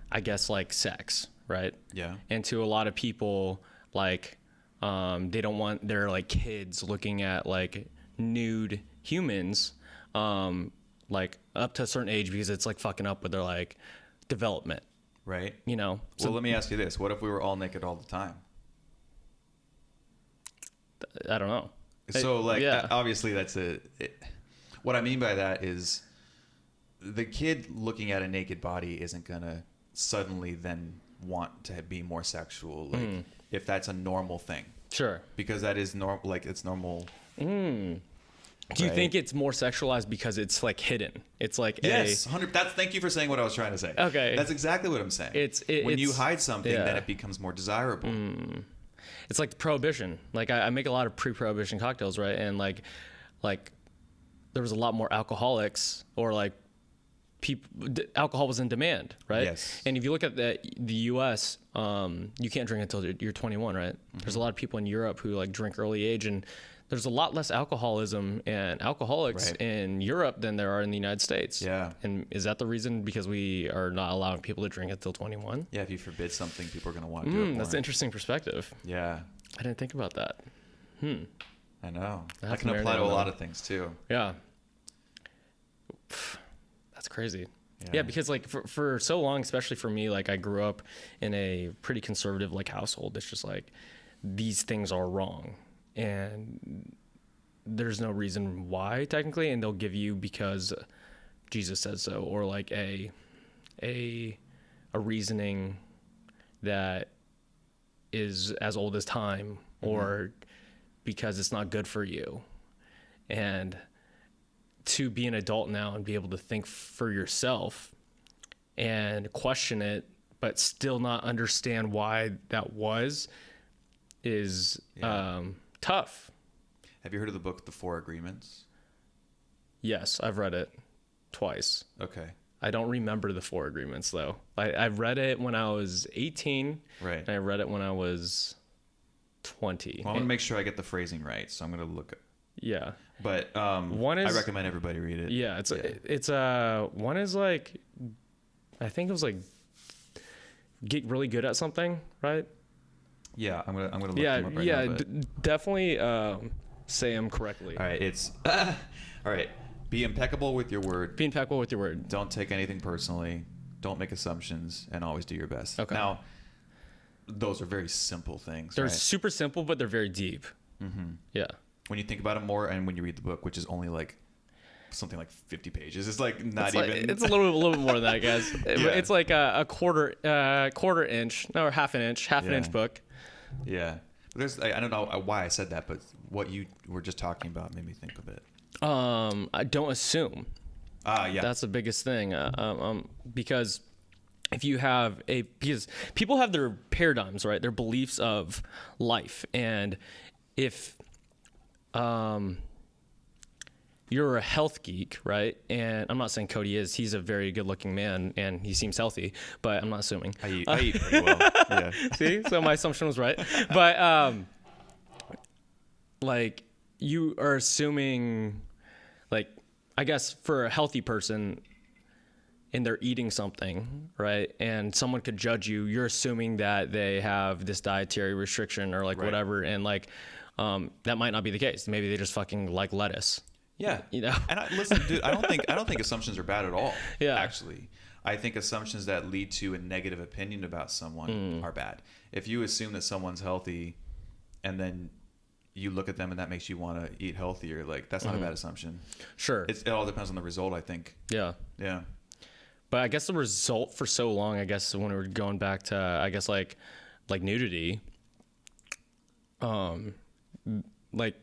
I guess, like sex, right? Yeah. And to a lot of people, like they don't want their like kids looking at like nude humans like up to a certain age because it's like fucking up with their like development, right? You know. So let me ask you this: what if we were all naked all the time? I don't know. So like obviously that's what I mean by that is the kid looking at a naked body isn't gonna suddenly then want to be more sexual, like if that's a normal thing. Sure. Because that is normal, like it's normal. Do you think it's more sexualized because it's like hidden? It's like yes, 100. Thank you for saying what I was trying to say. Okay, that's exactly what I'm saying. When you hide something, then it becomes more desirable. It's like the prohibition. Like I make a lot of pre-prohibition cocktails, right? And like there was a lot more alcoholics, or like alcohol was in demand, right? Yes. And if you look at the U.S., you can't drink until you're 21, right? There's a lot of people in Europe who like drink early age, and there's a lot less alcoholism and alcoholics in Europe than there are in the United States. Yeah. And is that the reason? Because we are not allowing people to drink until 21? Yeah, if you forbid something, people are going to want to do it more. That's an interesting perspective. Yeah. I didn't think about that. I know. I That can apply to a lot of things too. Yeah. That's crazy. Yeah, because like for so long, especially for me, like I grew up in a pretty conservative like household. It's just like these things are wrong and there's no reason why technically, and they'll give you because Jesus said so, or like a reasoning that is as old as time, or because it's not good for you. And to be an adult now and be able to think for yourself and question it, but still not understand why that was, is tough. Have you heard of the book, The Four Agreements? Yes, I've read it twice. Okay. I don't remember the Four Agreements though. I read it when I was 18. Right. And I read it when I was 20. Well, I want to make sure I get the phrasing right, so I'm going to look at. Yeah. But one is, I recommend everybody read it. Yeah, it's one is like, I think it was like get really good at something, right? Yeah, I'm gonna look them up right now. But... definitely say them correctly. All right, it's all right. Be impeccable with your word. Be impeccable with your word. Don't take anything personally. Don't make assumptions, and always do your best. Okay. Now, those are very simple things. They're right? super simple, but they're very deep. Mm-hmm. Yeah. When you think about it more, and when you read the book, which is only like something like 50 pages, it's like not even. It's a little bit more than that, guys. It's like a quarter inch, or half an inch book. Yeah. There's I don't know why I said that, but what you were just talking about made me think of it. I don't assume. Yeah. That's the biggest thing. Because if you have because people have their paradigms, right? Their beliefs of life, and if you're a health geek, right? And I'm not saying Cody is. He's a very good-looking man, and he seems healthy. But I'm not assuming. I eat pretty well. Yeah. See, so my assumption was right. But like you are assuming, like I guess for a healthy person, and they're eating something, right? And someone could judge you. You're assuming that they have this dietary restriction or like whatever, and like that might not be the case. Maybe they just fucking like lettuce. Yeah, you know. And listen, dude, I don't think assumptions are bad at all. Yeah, actually, I think assumptions that lead to a negative opinion about someone are bad. If you assume that someone's healthy, and then you look at them and that makes you want to eat healthier, like that's not a bad assumption. Sure, it all depends on the result, I think. Yeah. But I guess the result for so long, I guess when we were going back to, I guess like nudity, like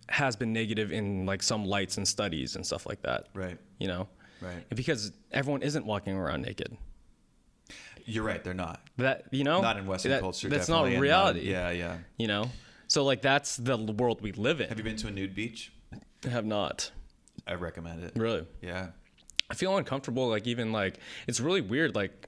has been negative in like some lights and studies and stuff like that. Right. You know? Right. Because everyone isn't walking around naked. You're right. They're not. That, you know? Not in Western culture. That's not reality. Yeah. You know? So like that's the world we live in. Have you been to a nude beach? I have not. I recommend it. Really? Yeah. I feel uncomfortable. Like even like, it's really weird. Like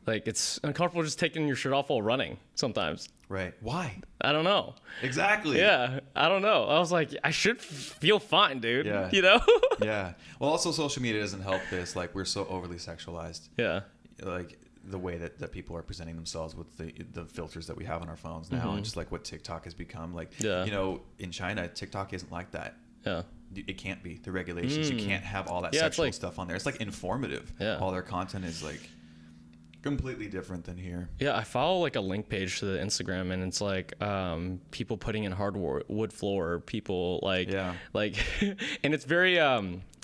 it's uncomfortable just taking your shirt off while running sometimes. Right. Why? I don't know. Exactly. Yeah. I don't know. I was like, I should feel fine, dude. Yeah. You know? Yeah. Well, also social media doesn't help this. Like we're so overly sexualized. Yeah. Like the way that people are presenting themselves with the filters that we have on our phones now, and just like what TikTok has become. Like, you know, in China, TikTok isn't like that. Yeah. It can't be. The regulations, you can't have all that sexual stuff on there. It's like informative. Yeah. All their content is like completely different than here. Yeah, I follow like a link page to the Instagram, and it's like people putting in hardwood floor, people like and it's very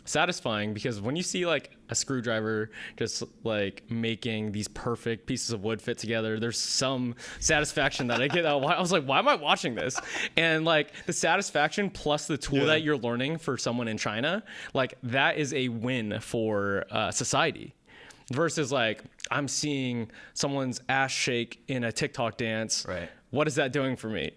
satisfying because when you see like a screwdriver just like making these perfect pieces of wood fit together, there's some satisfaction that I get. I was like, why am I watching this? And like the satisfaction plus the tool that you're learning for someone in China, like that is a win for society. Versus like I'm seeing someone's ass shake in a TikTok dance. Right. What is that doing for me?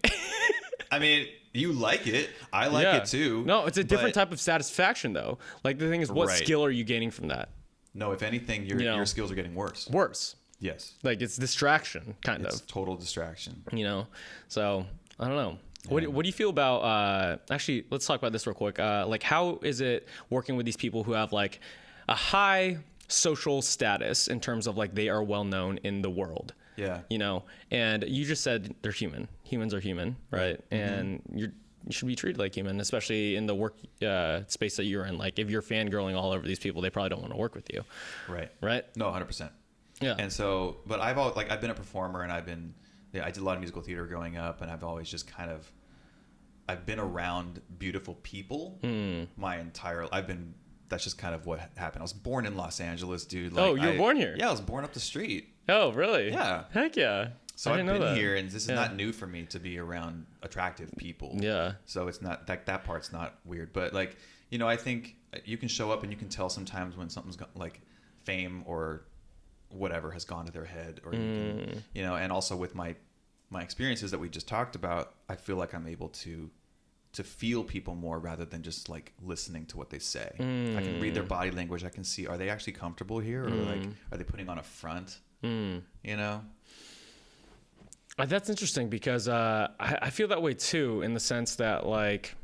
I mean, you like it. I like it too. No, it's a different type of satisfaction though. Like the thing is, what skill are you gaining from that? No, if anything, your skills are getting worse. Worse. Yes. Like it's distraction, kind of. It's total distraction. You know? So I don't know. What do you feel about, actually, let's talk about this real quick. Like, how is it working with these people who have like a high social status in terms of like they are well known in the world? Yeah. You know, and you just said they're human. Humans are human, right? And you should be treated like human, especially in the work space that you're in. Like, if you're fangirling all over these people, they probably don't want to work with you. Right. Right? No, 100%. Yeah. And so, but I've been a performer, and I did a lot of musical theater growing up, and I've always just I've been around beautiful people my entire, that's just kind of what happened. I was born in Los Angeles, dude. Like, oh, you were born here? Yeah, I was born up the street. Oh, really? Yeah. Heck yeah. So I I've didn't know been that. here, and this is not new for me to be around attractive people. Yeah. So it's not that part's not weird, but like, you know, I think you can show up and you can tell sometimes when something's like fame or whatever has gone to their head, or you can, you know, and also with my experiences that we just talked about, I feel like I'm able to feel people more rather than just like listening to what they say. I can read their body language. I can see, are they actually comfortable here, or like, are they putting on a front? You know? That's interesting because I feel that way too, in the sense that like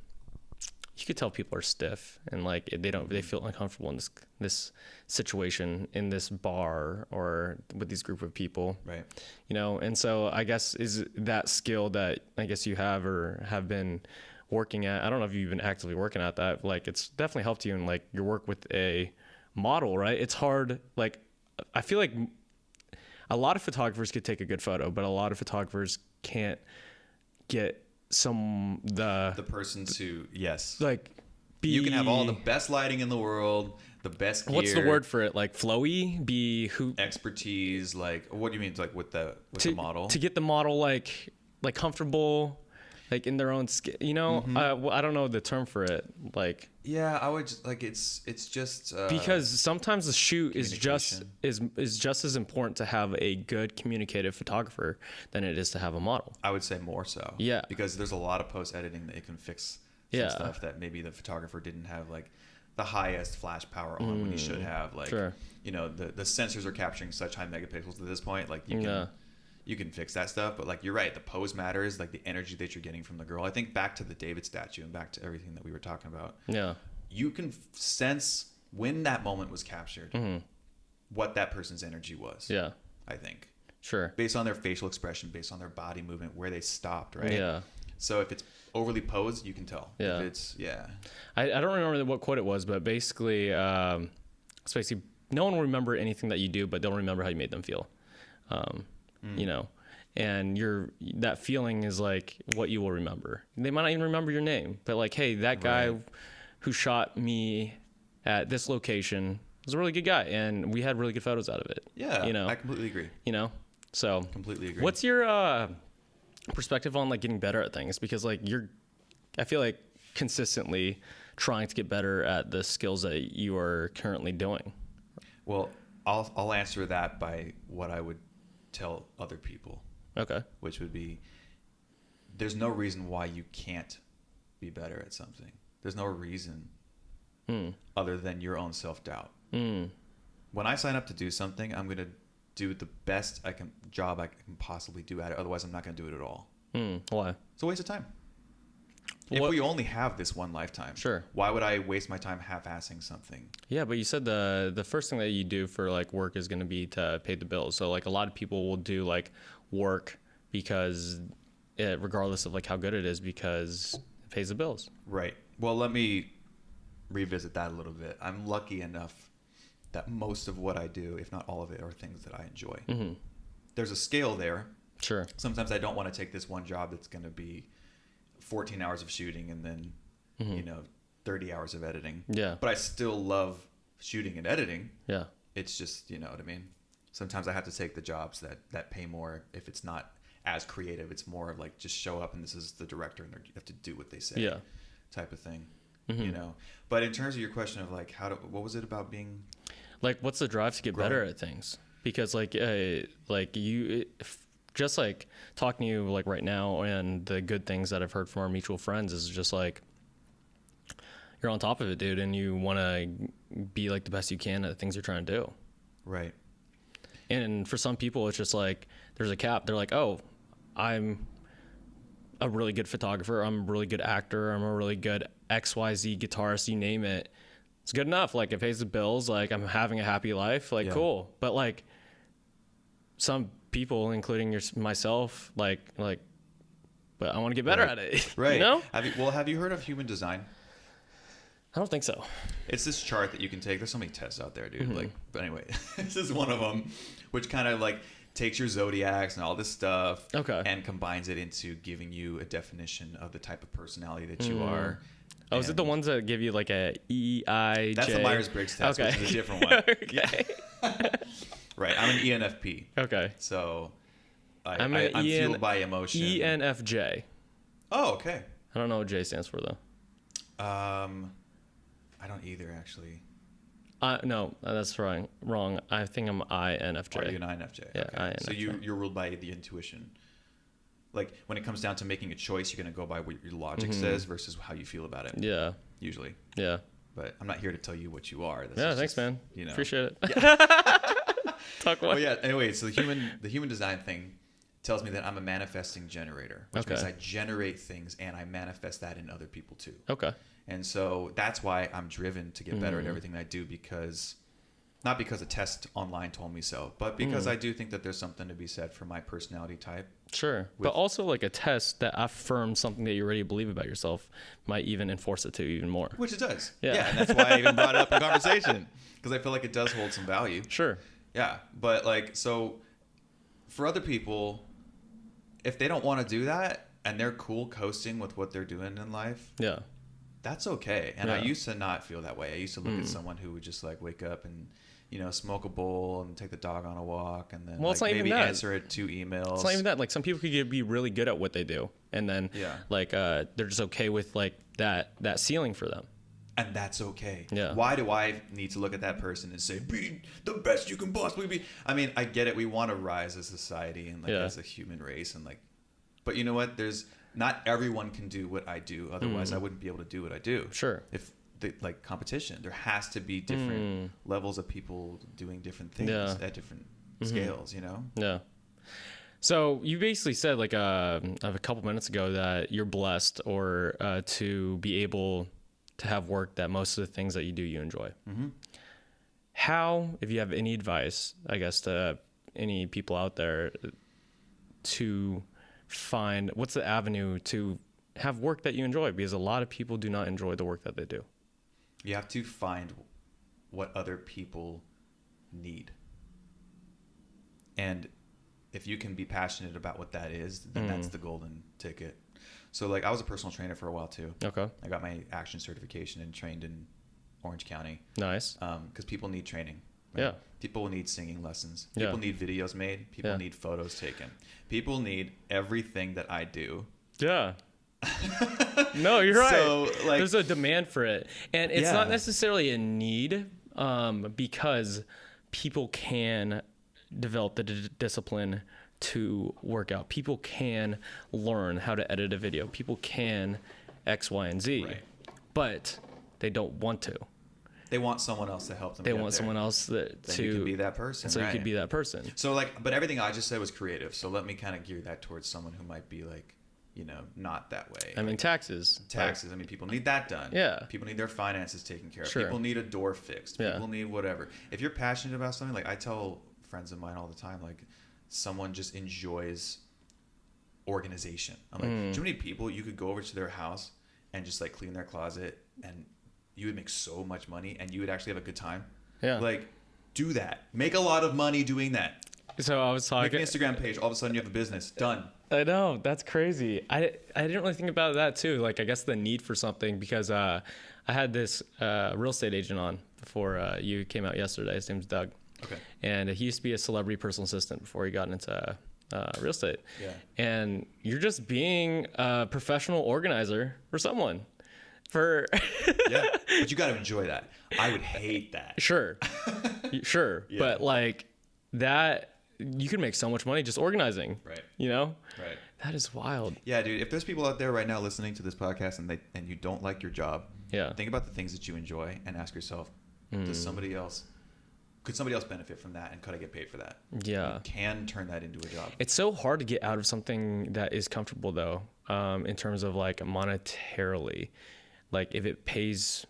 you could tell people are stiff and like they feel uncomfortable in this situation, in this bar or with these group of people, Right? You know. And so I guess is that skill that I guess you have or have been working at. I don't know if you've been actively working at that. Like, it's definitely helped you in like your work with a model, right? It's hard. Like, I feel like a lot of photographers could take a good photo, but a lot of photographers can't get the person to, yes, like you can have all the best lighting in the world, the best gear. What's the word for it? Like flowy, expertise. Like, what do you mean? Like with the model, to get the model like comfortable, like in their own skin, you know. I don't know the term for it, like. Yeah, I would just, like, it's just because sometimes the shoot is just as important to have a good communicative photographer than it is to have a model. I would say more so. Yeah, because there's a lot of post editing that you can fix some stuff that maybe the photographer didn't have like the highest flash power on when he should have. Like, you know, the sensors are capturing such high megapixels at this point. Like, you can fix that stuff, but like, you're right, the pose matters, like the energy that you're getting from the girl. I think back to the David statue and back to everything that we were talking about. Yeah. You can sense when that moment was captured, what that person's energy was. Yeah. I think. Sure. Based on their facial expression, based on their body movement, where they stopped, right? Yeah. So if it's overly posed, you can tell. Yeah. If it's, I don't remember what quote it was, but basically, it's basically no one will remember anything that you do, but they'll remember how you made them feel. You know, and that feeling is like what you will remember. They might not even remember your name, but like, hey, that guy who shot me at this location was a really good guy, and we had really good photos out of it. Yeah, you know, I completely agree. You know, so completely agree. What's your perspective on like getting better at things? Because like I feel like consistently trying to get better at the skills that you are currently doing. Well, I'll answer that by what I would tell other people. Okay. Which would be, there's no reason why you can't be better at something. There's no reason other than your own self-doubt. When I sign up to do something, I'm going to do the best job I can possibly do at it. Otherwise, I'm not going to do it at all. Why? It's a waste of time. If we only have this one lifetime, why would I waste my time half-assing something? Yeah, but you said the first thing that you do for like work is going to be to pay the bills. So like a lot of people will do like work because regardless of like how good it is, because it pays the bills. Right. Well, let me revisit that a little bit. I'm lucky enough that most of what I do, if not all of it, are things that I enjoy. There's a scale there. Sure. Sometimes I don't want to take this one job that's going to be 14 hours of shooting and then, you know, 30 hours of editing. Yeah. But I still love shooting and editing. Yeah. It's just, you know what I mean? Sometimes I have to take the jobs that pay more if it's not as creative. It's more of like, just show up and this is the director and you have to do what they say. Yeah. Type of thing. You know? But in terms of your question of like, what was it about being... Like, what's the drive to get better at things? Because like just like talking to you like right now and the good things that I've heard from our mutual friends is just like you're on top of it, dude, and you want to be like the best you can at the things you're trying to do. Right. And for some people it's just like there's a cap. They're like, oh, I'm a really good photographer, I'm a really good actor, I'm a really good XYZ guitarist, you name it. It's good enough. Like, it pays the bills, like, I'm having a happy life, like, cool. But like, some people, including myself, like, but I want to get better at it. Right. You know? Have you heard of human design? I don't think so. It's this chart that you can take. There's so many tests out there, dude. Like, but anyway, this is one of them, which kind of like takes your zodiacs and all this stuff, and combines it into giving you a definition of the type of personality that you are. Oh, is it the ones that give you like a EIJ? That's the Myers-Briggs test, which is a different one. Okay. Yeah. Right. I'm an ENFP. Okay. So I'm fueled by emotion. ENFJ. Oh, okay. I don't know what J stands for though. I don't either, actually. No, that's wrong. I think I'm INFJ. Are you an INFJ? Yeah, okay. INFJ. So you're ruled by the intuition. Like, when it comes down to making a choice, you're going to go by what your logic says versus how you feel about it. Yeah. Usually. Yeah. But I'm not here to tell you what you are. Thanks, man. You know. Appreciate it. Yeah. Talk more. Well, yeah. Anyway, so the human design thing tells me that I'm a manifesting generator, which means I generate things and I manifest that in other people too. Okay. And so that's why I'm driven to get better at everything I do, because not because a test online told me so, but because I do think that there's something to be said for my personality type. Sure. But also, like, a test that affirms something that you already believe about yourself might even enforce it to even more. Which it does. Yeah. And that's why I even brought it up in conversation, because I feel like it does hold some value. Sure. Yeah. But like, so for other people, if they don't want to do that and they're cool coasting with what they're doing in life, yeah, that's okay. And I used to not feel that way. I used to look at someone who would just like wake up and, you know, smoke a bowl and take the dog on a walk and then it's not maybe even that. Answer 2 emails. It's not even that. Like, some people could be really good at what they do, and then like they're just okay with like that ceiling for them. And that's okay. Yeah. Why do I need to look at that person and say, be the best you can possibly be? I mean, I get it. We want to rise as a society and like as a human race, and like, but you know what? Not everyone can do what I do. Otherwise I wouldn't be able to do what I do. Sure. If like competition, there has to be different levels of people doing different things at different scales, you know? Yeah. So you basically said like a couple minutes ago that you're blessed or to be able to have work that most of the things that you do you enjoy. How, if you have any advice, I guess, to any people out there to find what's the avenue to have work that you enjoy, because a lot of people do not enjoy the work that they do. You have to find what other people need. And if you can be passionate about what that is, then that's the golden ticket. So like, I was a personal trainer for a while too. Okay. I got my action certification and trained in Orange County. Nice. Because people need training. Right? Yeah. People need singing lessons. People need videos made. People need photos taken. People need everything that I do. Yeah. No, you're right. So, like, there's a demand for it, and it's not necessarily a need, because people can develop the discipline to work out. People can learn how to edit a video. People can X, Y, and Z, but they don't want to. They want someone else to help them. They want someone else to you can be that person. So you could be that person. So like, but everything I just said was creative. So let me kind of gear that towards someone who might be like, you know, not that way. I mean, taxes. I mean, people need that done. Yeah. People need their finances taken care of. Sure. People need a door fixed. Yeah. People need whatever. If you're passionate about something, like I tell friends of mine all the time, like someone just enjoys organization. I'm like, do you know how many people you could go over to their house and just like clean their closet and you would make so much money and you would actually have a good time? Yeah. Like, do that. Make a lot of money doing that. So I was talking. Make an Instagram page. All of a sudden you have a business. Done. I know, that's crazy. I didn't really think about that too. Like, I guess the need for something, because I had this real estate agent on before you came out yesterday. His name's Doug. Okay. And he used to be a celebrity personal assistant before he got into real estate. Yeah. And you're just being a professional organizer for someone. Yeah, but you got to enjoy that. I would hate that. Sure. Sure. Yeah. But like that, you can make so much money just organizing. Right. You know? Right. That is wild. Yeah, dude. If there's people out there right now listening to this podcast and you don't like your job, Yeah. think about the things that you enjoy and ask yourself, does somebody else could somebody else benefit from that, and could I get paid for that? Yeah. You can turn that into a job. It's so hard to get out of something that is comfortable though, in terms of like monetarily. Like if it pays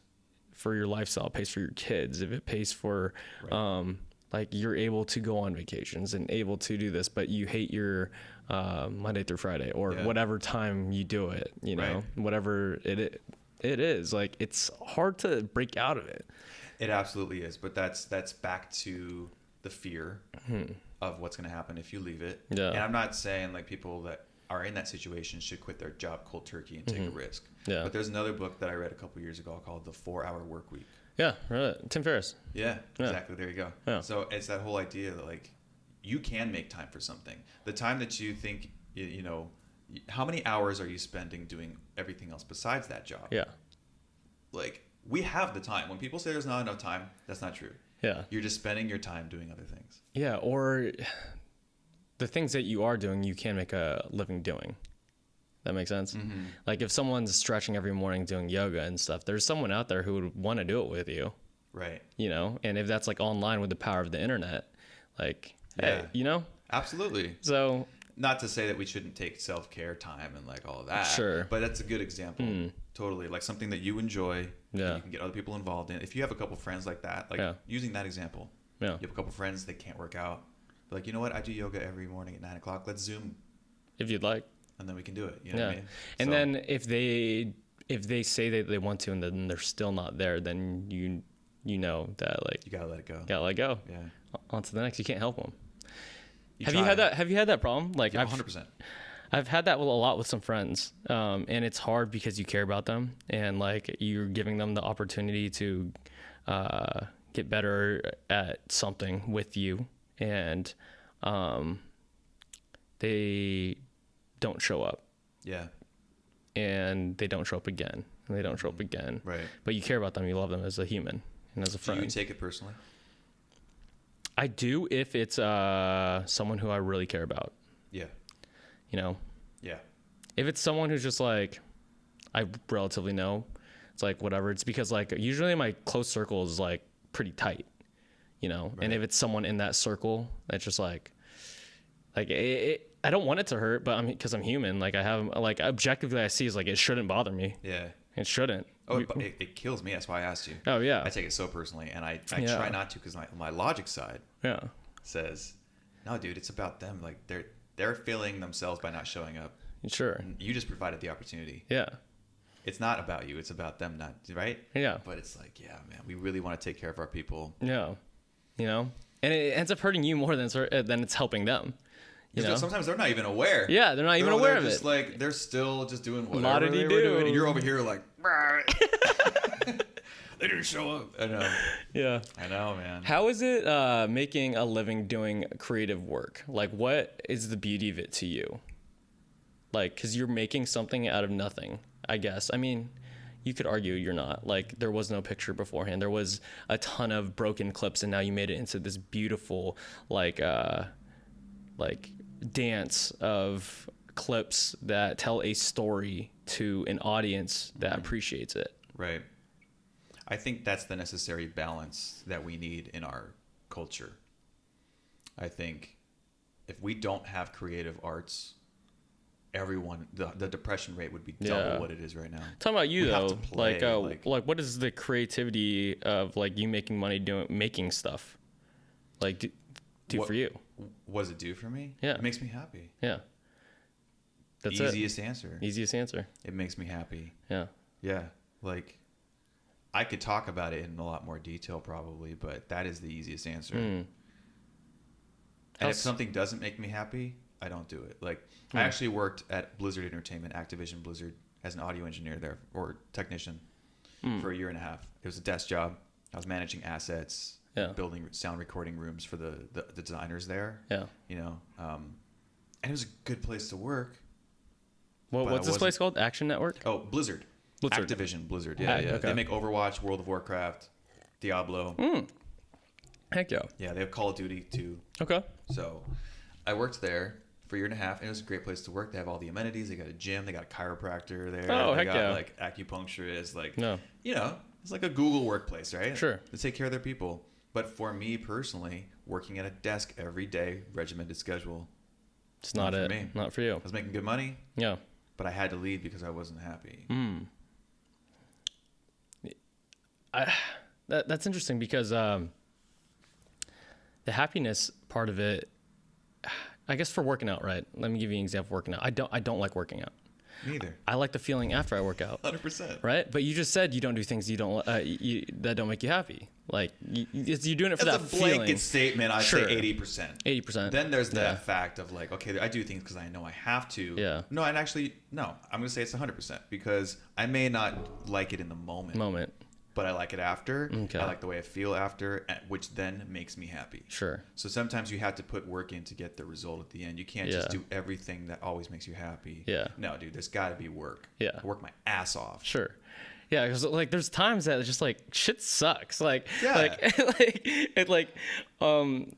for your lifestyle, pays for your kids, if it pays for, like you're able to go on vacations and able to do this, but you hate your Monday through Friday or whatever time you do it, you know, whatever it is. Like it's hard to break out of it. It absolutely is, but that's back to the fear of what's going to happen if you leave it. Yeah. And I'm not saying like people that are in that situation should quit their job cold turkey and take a risk. Yeah. But there's another book that I read a couple years ago called The 4-Hour Workweek. Yeah, right. Tim Ferriss. Yeah, exactly. There you go. Yeah. So it's that whole idea that like you can make time for something. The time that you think, you know, how many hours are you spending doing everything else besides that job? Yeah. Like we have the time. When people say there's not enough time, that's not true. Yeah. You're just spending your time doing other things. Yeah, or the things that you are doing, you can make a living doing. That makes sense? Mm-hmm. Like if someone's stretching every morning doing yoga and stuff, there's someone out there who would want to do it with you. Right. You know, and if that's like online with the power of the internet, like, hey, you know? Absolutely. So not to say that we shouldn't take self-care time and like all of that. Sure. But that's a good example. Totally. Like something that you enjoy. Yeah. You can get other people involved in. If you have a couple friends like that, like using that example. Yeah. You have a couple friends that can't work out. They're like, you know what? I do yoga every morning at 9:00. Let's Zoom. If you'd like. And then we can do it. You know what I mean? And then if they say that they want to and then they're still not there, then you know that like you gotta let it go. Gotta let go. Yeah. On to the next. You can't help them. Have you had that problem? Like 100%. I've had that a lot with some friends, and it's hard because you care about them and like you're giving them the opportunity to get better at something with you, and they don't show up. Yeah. And they don't show up again. And they don't show up again. Right. But you care about them. You love them as a human and as a friend. Do you take it personally? I do if it's someone who I really care about. Yeah. You know? Yeah. If it's someone who's just like, I relatively know, it's like whatever. It's because like usually my close circle is like pretty tight, you know? Right. And if it's someone in that circle that's just like I don't want it to hurt, but because I'm human, like I have, like objectively I see is like it shouldn't bother me. Yeah. It shouldn't. Oh, it kills me. That's why I asked you. Oh yeah. I take it so personally, and I try not to because my logic side says, no, dude, it's about them. Like they're failing themselves by not showing up. Sure. And you just provided the opportunity. Yeah. It's not about you. It's about them, not right. Yeah. But it's like, yeah, man, we really want to take care of our people. Yeah. You know, and it ends up hurting you more than it's helping them. You know? Sometimes they're not even aware. Yeah, they're not even aware of just it. Like they're still just doing whatever they were doing, and you're over here like, they didn't show up. I know. Yeah, I know, man. How is it making a living doing creative work? Like, what is the beauty of it to you? Like, because you're making something out of nothing, I guess. I mean, you could argue you're not. Like, there was no picture beforehand. There was a ton of broken clips, and now you made it into this beautiful, like dance of clips that tell a story to an audience that appreciates it. Right. I think that's the necessary balance that we need in our culture. I think if we don't have creative arts, the depression rate would be double what it is right now. Talking about you though, like what is the creativity of like you making money making stuff? Like do for you? What does it do for me? Yeah. It makes me happy. Yeah. That's Easiest answer. Easiest answer. It makes me happy. Yeah. Yeah. Like I could talk about it in a lot more detail probably, but that is the easiest answer. And if something doesn't make me happy, I don't do it. Like I actually worked at Blizzard Entertainment, Activision Blizzard, as an audio engineer there or technician for a year and a half. It was a desk job. I was managing assets. Yeah. Building sound recording rooms for the designers there. Yeah. You know, and it was a good place to work. Well, what's this place called? Action Network? Oh, Blizzard. Activision Blizzard. Yeah, yeah. Okay. They make Overwatch, World of Warcraft, Diablo. Heck yeah. Yeah, they have Call of Duty too. Okay. So I worked there for a year and a half, and it was a great place to work. They have all the amenities. They got a gym. They got a chiropractor there. Oh, they heck yeah. Like acupuncturist. Like, you know, it's like a Google workplace, right? Sure. They take care of their people. But for me personally, working at a desk every day, regimented schedule, It's not for it. me. Not for you. I was making good money, Yeah. but I had to leave because I wasn't happy. That's interesting because the happiness part of it, I guess for working out, right? Let me give you an example of working out. I don't like working out. Neither. I like the feeling after I work out. 100%. Right? But you just said you don't do things you don't that don't make you happy. Like you're doing it for That's that a blanket feeling. statement. I'd Sure. say 80%. 80%. Then there's that fact of like, okay, I do things because I know I have to. Yeah. No, and actually, no. I'm gonna say it's 100% because I may not like it in the moment. But I like it after. Okay. I like the way I feel after, which then makes me happy. Sure. So sometimes you have to put work in to get the result at the end. You can't just do everything that always makes you happy. Yeah. No, dude, there's got to be work. Yeah. I work my ass off. Sure. Yeah, because like there's times that it's just like shit sucks. Like Yeah.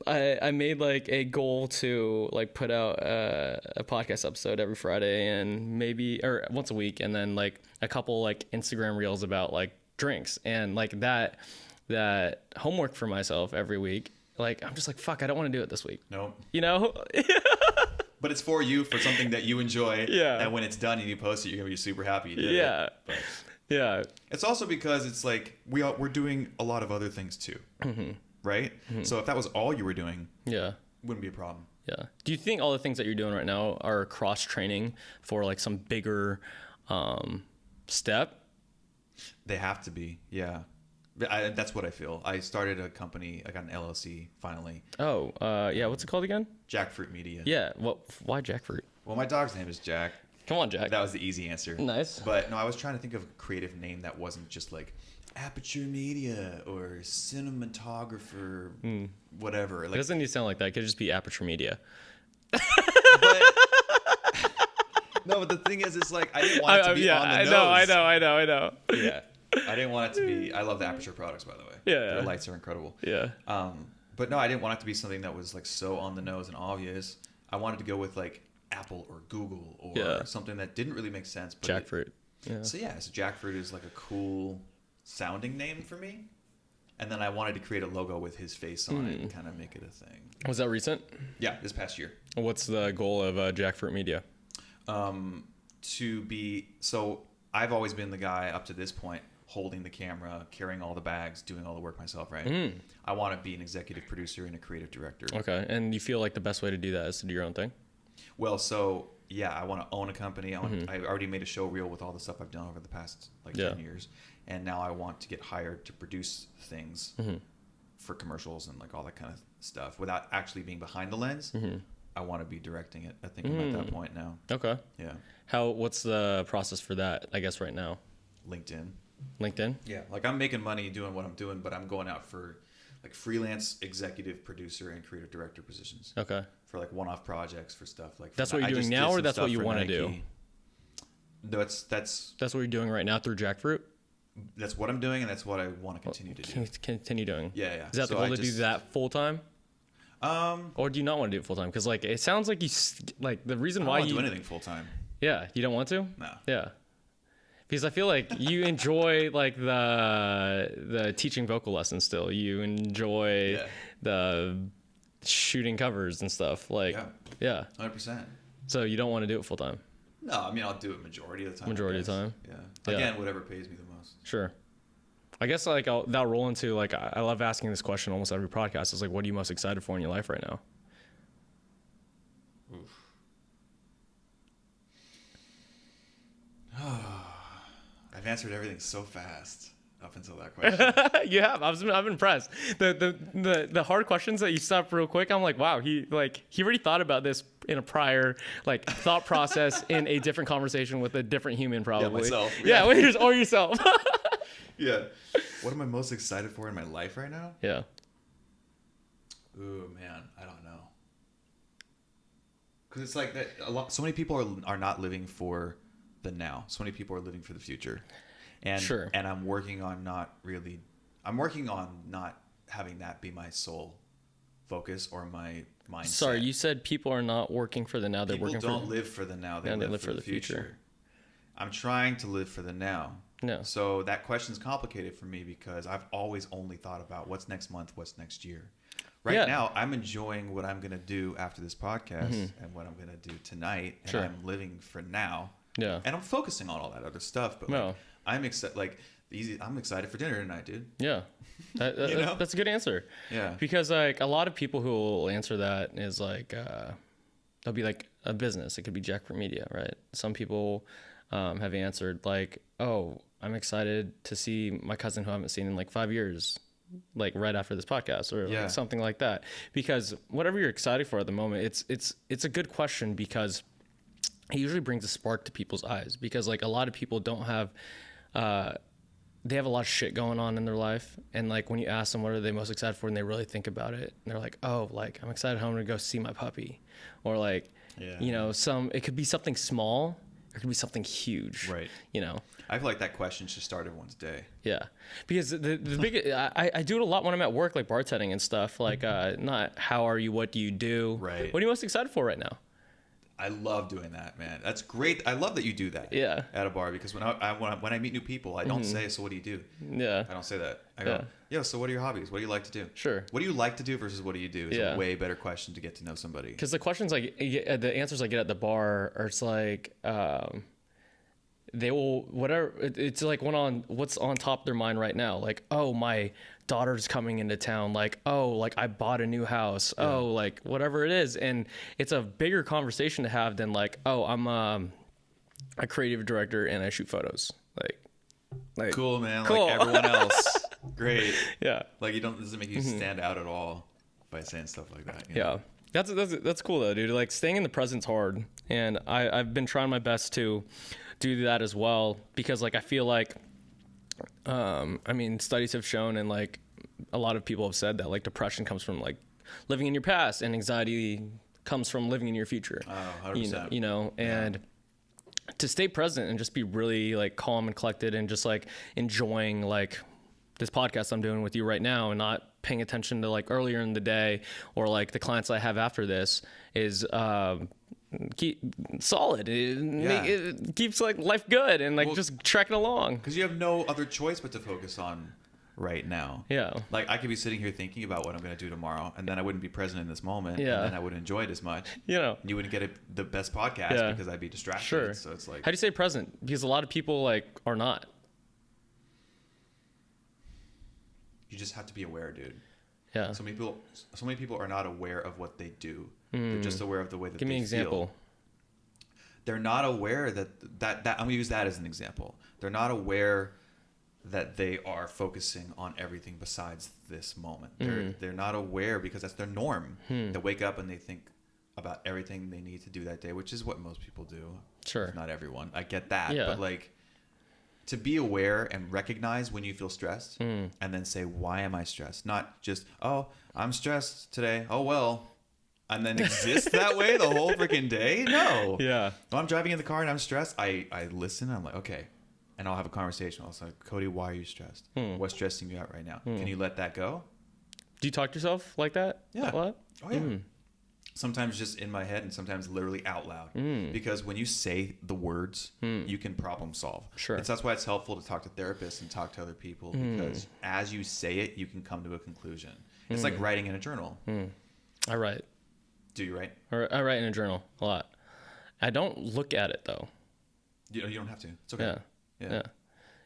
I made like a goal to like put out a podcast episode every Friday and maybe or once a week, and then like a couple like Instagram reels about like drinks and like that homework for myself every week. Like I'm just like fuck, I don't want to do it this week. Nope. You know. But it's for you, for something that you enjoy. Yeah. And when it's done and you post it, you're gonna be super happy you did Yeah. it. But Yeah. it's also because it's like we're doing a lot of other things too, right? So if that was all you were doing, Yeah. wouldn't be a problem. Yeah. Do you think all the things that you're doing right now are cross training for like some bigger step? They have to be, yeah. That's what I feel. I started a company. I got an LLC finally. Oh, yeah. What's it called again? Jackfruit Media. Yeah. Well, why jackfruit? Well, my dog's name is Jack. Come on, Jack. That was the easy answer. Nice. But no, I was trying to think of a creative name that wasn't just like Aperture Media or cinematographer, whatever. It Like, doesn't need to sound like that. It could just be Aperture Media. but, no, but the thing is, it's like I didn't want it to be on the nose. I know. Yeah, I didn't want it to be. I love the Aperture products, by the way. Yeah. Their lights are incredible. Yeah. But no, I didn't want it to be something that was like so on the nose and obvious. I wanted to go with like Apple or Google or something that didn't really make sense. But Jackfruit. So Jackfruit is like a cool sounding name for me. And then I wanted to create a logo with his face on it and kind of make it a thing. Was that recent? Yeah, this past year. What's the goal of Jackfruit Media? So I've always been the guy up to this point holding the camera, carrying all the bags, doing all the work myself, right? I want to be an executive producer and a creative director. Okay. And you feel like the best way to do that is to do your own thing? Well, so yeah, I want to own a company. I already made a show reel with all the stuff I've done over the past 10 years. And now I want to get hired to produce things for commercials and like all that kind of stuff without actually being behind the lens. I want to be directing it. I think I'm at that point now. Okay. Yeah. What's the process for that, I guess, right now? LinkedIn. Yeah. Like I'm making money doing what I'm doing, but I'm going out for like freelance executive producer and creative director positions. Okay. For like one-off projects for stuff like. That's what you're doing now, or that's what you want to do? No, that's what you're doing right now through Jackfruit. That's what I'm doing, and that's what I want to continue to do. Continue doing. Yeah. Is that the goal to do that full time? Or do you not want to do it full time? Because like it sounds like the reason why you do anything full time. Yeah, you don't want to. No. Yeah. Because I feel like you enjoy like the teaching vocal lessons still. You enjoy the shooting covers and stuff. Like, yeah. 100%. So you don't want to do it full time? No, I mean I'll do it majority of the time. Majority of the time. Yeah. Again, whatever pays me the most. Sure. I guess like that'll roll into like I love asking this question almost every podcast. It's like, what are you most excited for in your life right now? Oof. I've answered everything so fast up until that question. You have. I'm impressed. The hard questions that you stop real quick. I'm like, wow. He already thought about this in a prior like thought process in a different conversation with a different human probably. Yeah, myself. Yeah, or yourself. Yeah. What am I most excited for in my life right now? Yeah. Ooh, man, I don't know. Because it's like that. So many people are not living for the now. So many people are living for the future. And sure. And I'm working on not having that be my sole focus or my mindset. Sorry, you said people are not working for the now. They're people working don't live for the now. They live for the future. I'm trying to live for the now. No. So that question's complicated for me because I've always only thought about what's next month, what's next year. Right now, I'm enjoying what I'm going to do after this podcast and what I'm going to do tonight. And I'm living for now. Yeah. And I'm focusing on all that other stuff. But like, I'm excited. Like, I'm excited for dinner tonight, dude. Yeah. That's a good answer. Yeah. Because like a lot of people who will answer that is like, they'll be like a business. It could be Jackfruit Media, right? Some people have answered like, oh, I'm excited to see my cousin who I haven't seen in like 5 years, like right after this podcast or like something like that. Because whatever you're excited for at the moment, it's a good question because it usually brings a spark to people's eyes, because like a lot of people don't have, they have a lot of shit going on in their life. And like when you ask them what are they most excited for and they really think about it, and they're like, oh, like I'm excited how I'm going to go see my puppy, or like, you know, it could be something small. It could be something huge, right? You know, I feel like that question should start everyone's day. Yeah, because the big I do it a lot when I'm at work, like bartending and stuff. Like, not how are you, what do you do? Right. What are you most excited for right now? I love doing that, man. That's great. I love that you do that. Yeah. At a bar, because when I meet new people, I don't say, so what do you do? Yeah. I don't say that. I go, yeah. So what are your hobbies? What do you like to do? Sure. What do you like to do versus what do you do is a way better question to get to know somebody. Because the questions the answers I get at the bar are it's like, they will whatever it's like what's on top of their mind right now, like, oh, my daughter's coming into town, like, oh, like I bought a new house, oh, like whatever it is. And it's a bigger conversation to have than like, oh, I'm a creative director and I shoot photos, like cool, man. cool. Like everyone else. Great. Yeah, like doesn't make you stand out at all by saying stuff like that, you know? That's cool though, dude. Like staying in the present's hard, and I've been trying my best to do that as well, because like I feel like I mean, studies have shown, and like a lot of people have said that like depression comes from like living in your past, and anxiety comes from living in your future. 100%. You know, and to stay present and just be really like calm and collected and just like enjoying like this podcast I'm doing with you right now, and not paying attention to like earlier in the day or like the clients I have after this is keep solid. It keeps like life good and like just trekking along, because you have no other choice but to focus on right now. Like I could be sitting here thinking about what I'm going to do tomorrow, and then I wouldn't be present in this moment, and then I wouldn't enjoy it as much. You know, you wouldn't get the best podcast because I'd be distracted. Sure. So it's like, how do you stay present? Because a lot of people like are not. You just have to be aware, dude. Yeah. So many people are not aware of what they do. They're just aware of the way that they feel. Give me an example. They're not aware that I'm going to use that as an example. They're not aware that they are focusing on everything besides this moment. They're not aware because that's their norm. They wake up and they think about everything they need to do that day, which is what most people do. Sure. Not everyone. I get that. Yeah. But like, to be aware and recognize when you feel stressed, and then say, why am I stressed? Not just, oh, I'm stressed today. Oh, well. And then exist that way the whole freaking day? No. Yeah. When I'm driving in the car and I'm stressed, I listen. I'm like, okay. And I'll have a conversation. I'll say, Cody, why are you stressed? What's stressing you out right now? Can you let that go? Do you talk to yourself like that? Yeah. A lot? Oh, yeah. Sometimes just in my head and sometimes literally out loud. Because when you say the words, you can problem solve. Sure. That's why it's helpful to talk to therapists and talk to other people, because as you say it, you can come to a conclusion. It's like writing in a journal. I write. Do you write? I write in a journal a lot. I don't look at it though. You don't have to. It's okay.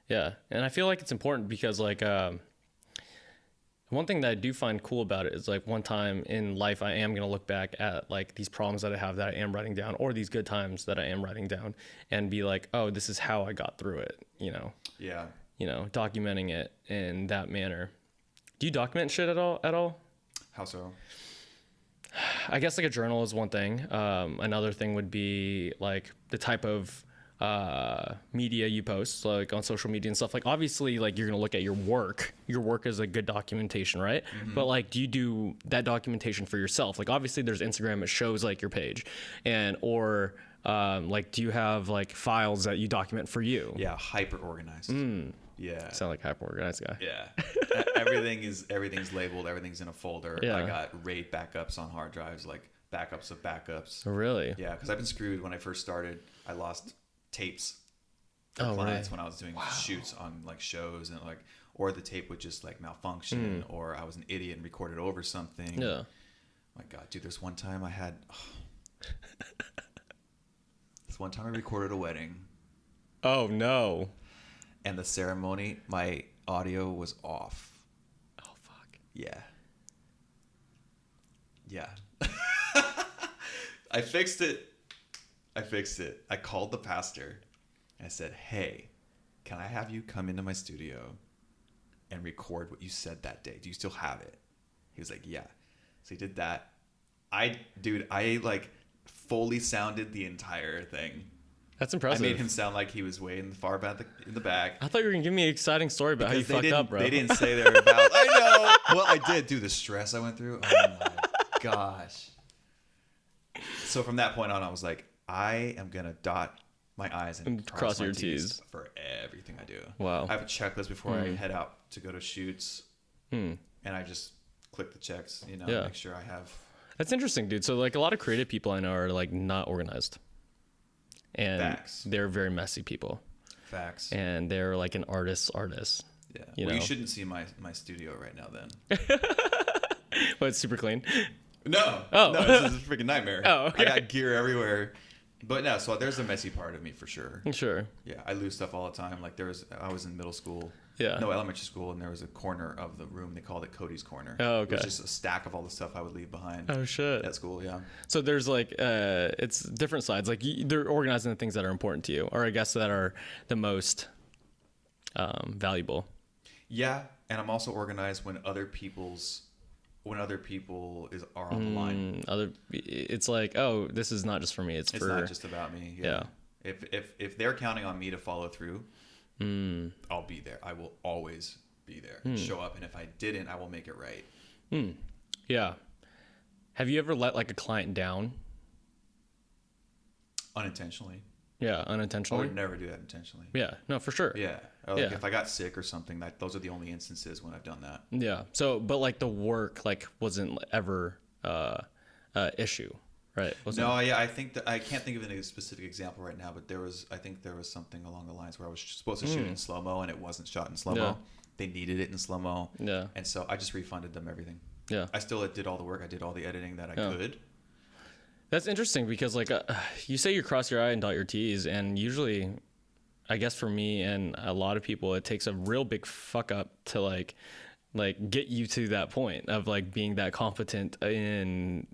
Yeah. And I feel like it's important because like one thing that I do find cool about it is like one time in life I am going to look back at like these problems that I have that I am writing down, or these good times that I am writing down, and be like, oh, this is how I got through it, you know? Yeah. You know, documenting it in that manner. Do you document shit at all? How so? I guess like a journal is one thing. Another thing would be like the type of media you post, like on social media and stuff. Like obviously like you're gonna look at your work is a good documentation, right? But like, do you do that documentation for yourself? Like obviously there's Instagram, it shows like your page, or like do you have like files that you document for you? Yeah, hyper organized. Yeah. Sound like hyper organized guy. Yeah. everything's labeled, everything's in a folder. Yeah. I got RAID backups on hard drives, like backups of backups. Oh, really? Yeah, because I've been screwed when I first started. I lost tapes. for clients when I was doing shoots on like shows and like, or the tape would just like malfunction, or I was an idiot and recorded over something. Yeah. My God, dude, there's one time I had. This one time I recorded a wedding. Oh no. And the ceremony, my audio was off. Oh fuck. Yeah. Yeah. I fixed it. I called the pastor. I said, "Hey, can I have you come into my studio and record what you said that day? Do you still have it?" He was like, "Yeah." So he did that. I like fully sounded the entire thing. That's impressive. I made him sound like he was way in the far back in the back. I thought you were gonna give me an exciting story about how you fucked up, bro. They didn't say they were about. I know. Well, I did. Dude, the stress I went through. Oh my gosh. So from that point on, I was like, I am gonna dot my I's and cross your T's for everything I do. Wow. I have a checklist before I head out to go to shoots, and I just click the checks. Make sure I have. That's interesting, dude. So like a lot of creative people I know are like not organized, and Facts. They're very messy people. Facts. And they're like an artist. Yeah. You shouldn't see my studio right now then. But it's super clean. No. Oh. No, this is a freaking nightmare. Oh, okay. I got gear everywhere. But no, so there's a messy part of me for sure. Sure. Yeah, I lose stuff all the time. Like I was in middle school. Yeah. No, elementary school, and there was a corner of the room. They called it Cody's corner. Oh, okay. It was just a stack of all the stuff I would leave behind. Oh shit. At school, yeah. So there's like it's different sides. Like they're organizing the things that are important to you, or I guess that are the most valuable. Yeah, and I'm also organized when other people are on the line. It's like, oh, this is not just for me. It's not just about me. Yeah. If they're counting on me to follow through, I'll be there. I will always be there. Show up, and if I didn't, I will make it right. Yeah. Have you ever let like a client down? Unintentionally. Yeah, I unintentionally. would never do that intentionally. Yeah, no, for sure. Yeah. Like if I got sick or something, those are the only instances when I've done that. Yeah. So, but like the work like wasn't ever issue, right? Yeah. I think that I can't think of a specific example right now, but I think there was something along the lines where I was supposed to shoot it in slow mo and it wasn't shot in slow mo. Yeah. They needed it in slow mo. Yeah. And so I just refunded them everything. Yeah. I still did all the work. I did all the editing that I could. That's interesting because like you say you cross your I and dot your T's, and usually, I guess for me and a lot of people, it takes a real big fuck up to like get you to that point of like being that competent in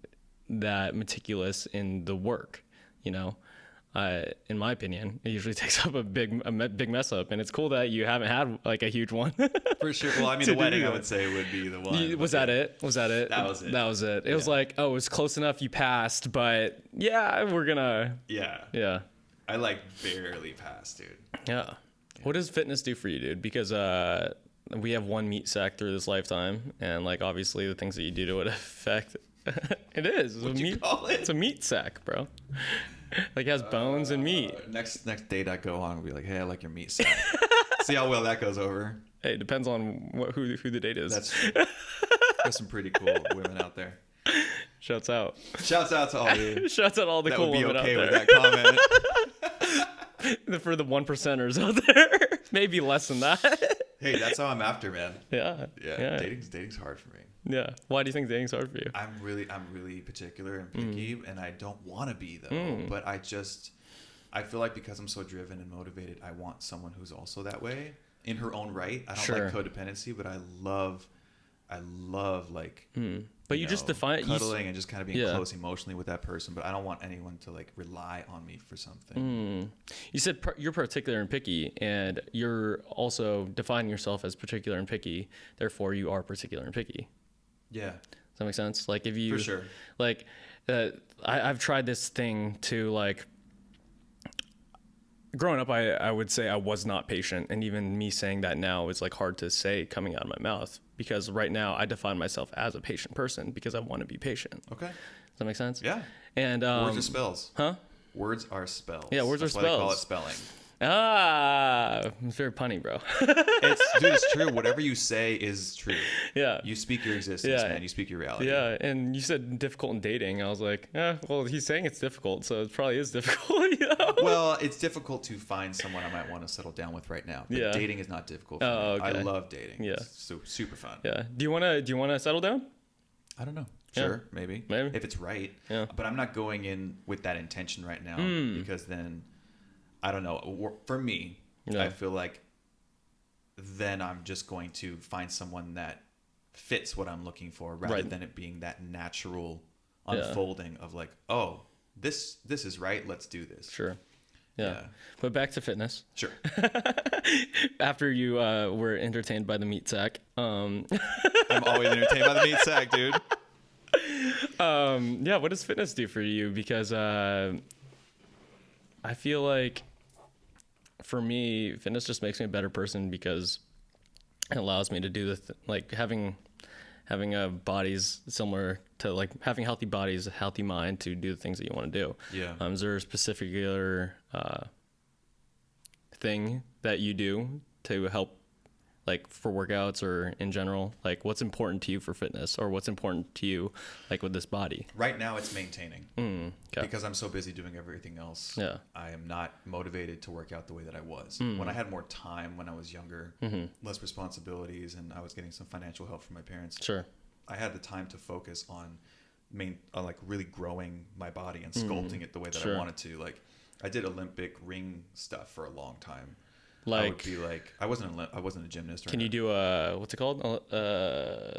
that meticulous in the work, in my opinion, it usually takes up a big mess up, and it's cool that you haven't had like a huge one. For sure. Well, I mean, the wedding I would say would be the one. Was that it? That was it. That was it. It was like, oh, it's close enough. You passed, but yeah, we're gonna. Yeah. I like barely passed, dude. Yeah. What does fitness do for you, dude? Because we have one meat sack through this lifetime, and like obviously the things that you do to it affect. It is. What'd you call it? It's a meat sack, bro. Like it has bones and meat. Next date I go on, I'll be like, hey, I like your meat sack. See how well that goes over. Hey, it depends on who the date is. That's true. There's some pretty cool women out there. Shouts out. Shouts out to all you. Shouts out all the cool women out there. That would be okay with that comment. For the 1%ers out there. Maybe less than that. Hey, that's how I'm after, man. Yeah. Dating's hard for me. Yeah. Why do you think dating's hard for you? I'm really particular and picky, and I don't want to be though. But I feel like because I'm so driven and motivated, I want someone who's also that way in her own right. I don't like codependency, but I love like. But you just define it. Cuddling and just kind of being close emotionally with that person. But I don't want anyone to like rely on me for something. You said you're particular and picky, and you're also defining yourself as particular and picky. Therefore, you are particular and picky. Yeah. Does that make sense? Like if you, for sure. Like, I've tried this thing to like. Growing up, I would say I was not patient, and even me saying that now is like hard to say coming out of my mouth, because right now I define myself as a patient person because I want to be patient. Okay. Does that make sense? Yeah. And words are spells. Huh? Words are spells. Yeah, words That's are why spells. they call it spelling. it's very punny, bro. It's true. Whatever you say is true. Yeah. You speak your existence, Yeah. man. You speak your reality. Yeah, and you said difficult in dating. I was like, well, he's saying it's difficult, so it probably is difficult, you know? Well, it's difficult to find someone I might want to settle down with right now. But Yeah. dating is not difficult for me. Okay. I love dating. Yeah. It's so super fun. Yeah. Do you wanna settle down? I don't know. Yeah. Sure, maybe. If it's right. Yeah. But I'm not going in with that intention right now because then, I don't know. For me, Yeah. I feel like then I'm just going to find someone that fits what I'm looking for rather Right. than it being that natural unfolding of like, oh, this is right. Let's do this. Sure. Yeah. But back to fitness. Sure. After you were entertained by the meat sack. I'm always entertained by the meat sack, dude. Yeah, what does fitness do for you? Because I feel like for me, fitness just makes me a better person because it allows me to do like having a body's similar to like having healthy bodies, a healthy mind to do the things that you want to do. Yeah. Is there a specific thing that you do to help, like for workouts or in general, like what's important to you for fitness or what's important to you like with this body? Right now it's maintaining Okay. because I'm so busy doing everything else. Yeah. I am not motivated to work out the way that I was. When I had more time when I was younger, less responsibilities, and I was getting some financial help from my parents. Sure. I had the time to focus on like really growing my body and sculpting it the way that Sure. I wanted to. Like I did Olympic ring stuff for a long time. Like, I would be like, I wasn't a gymnast. can you do what's it called?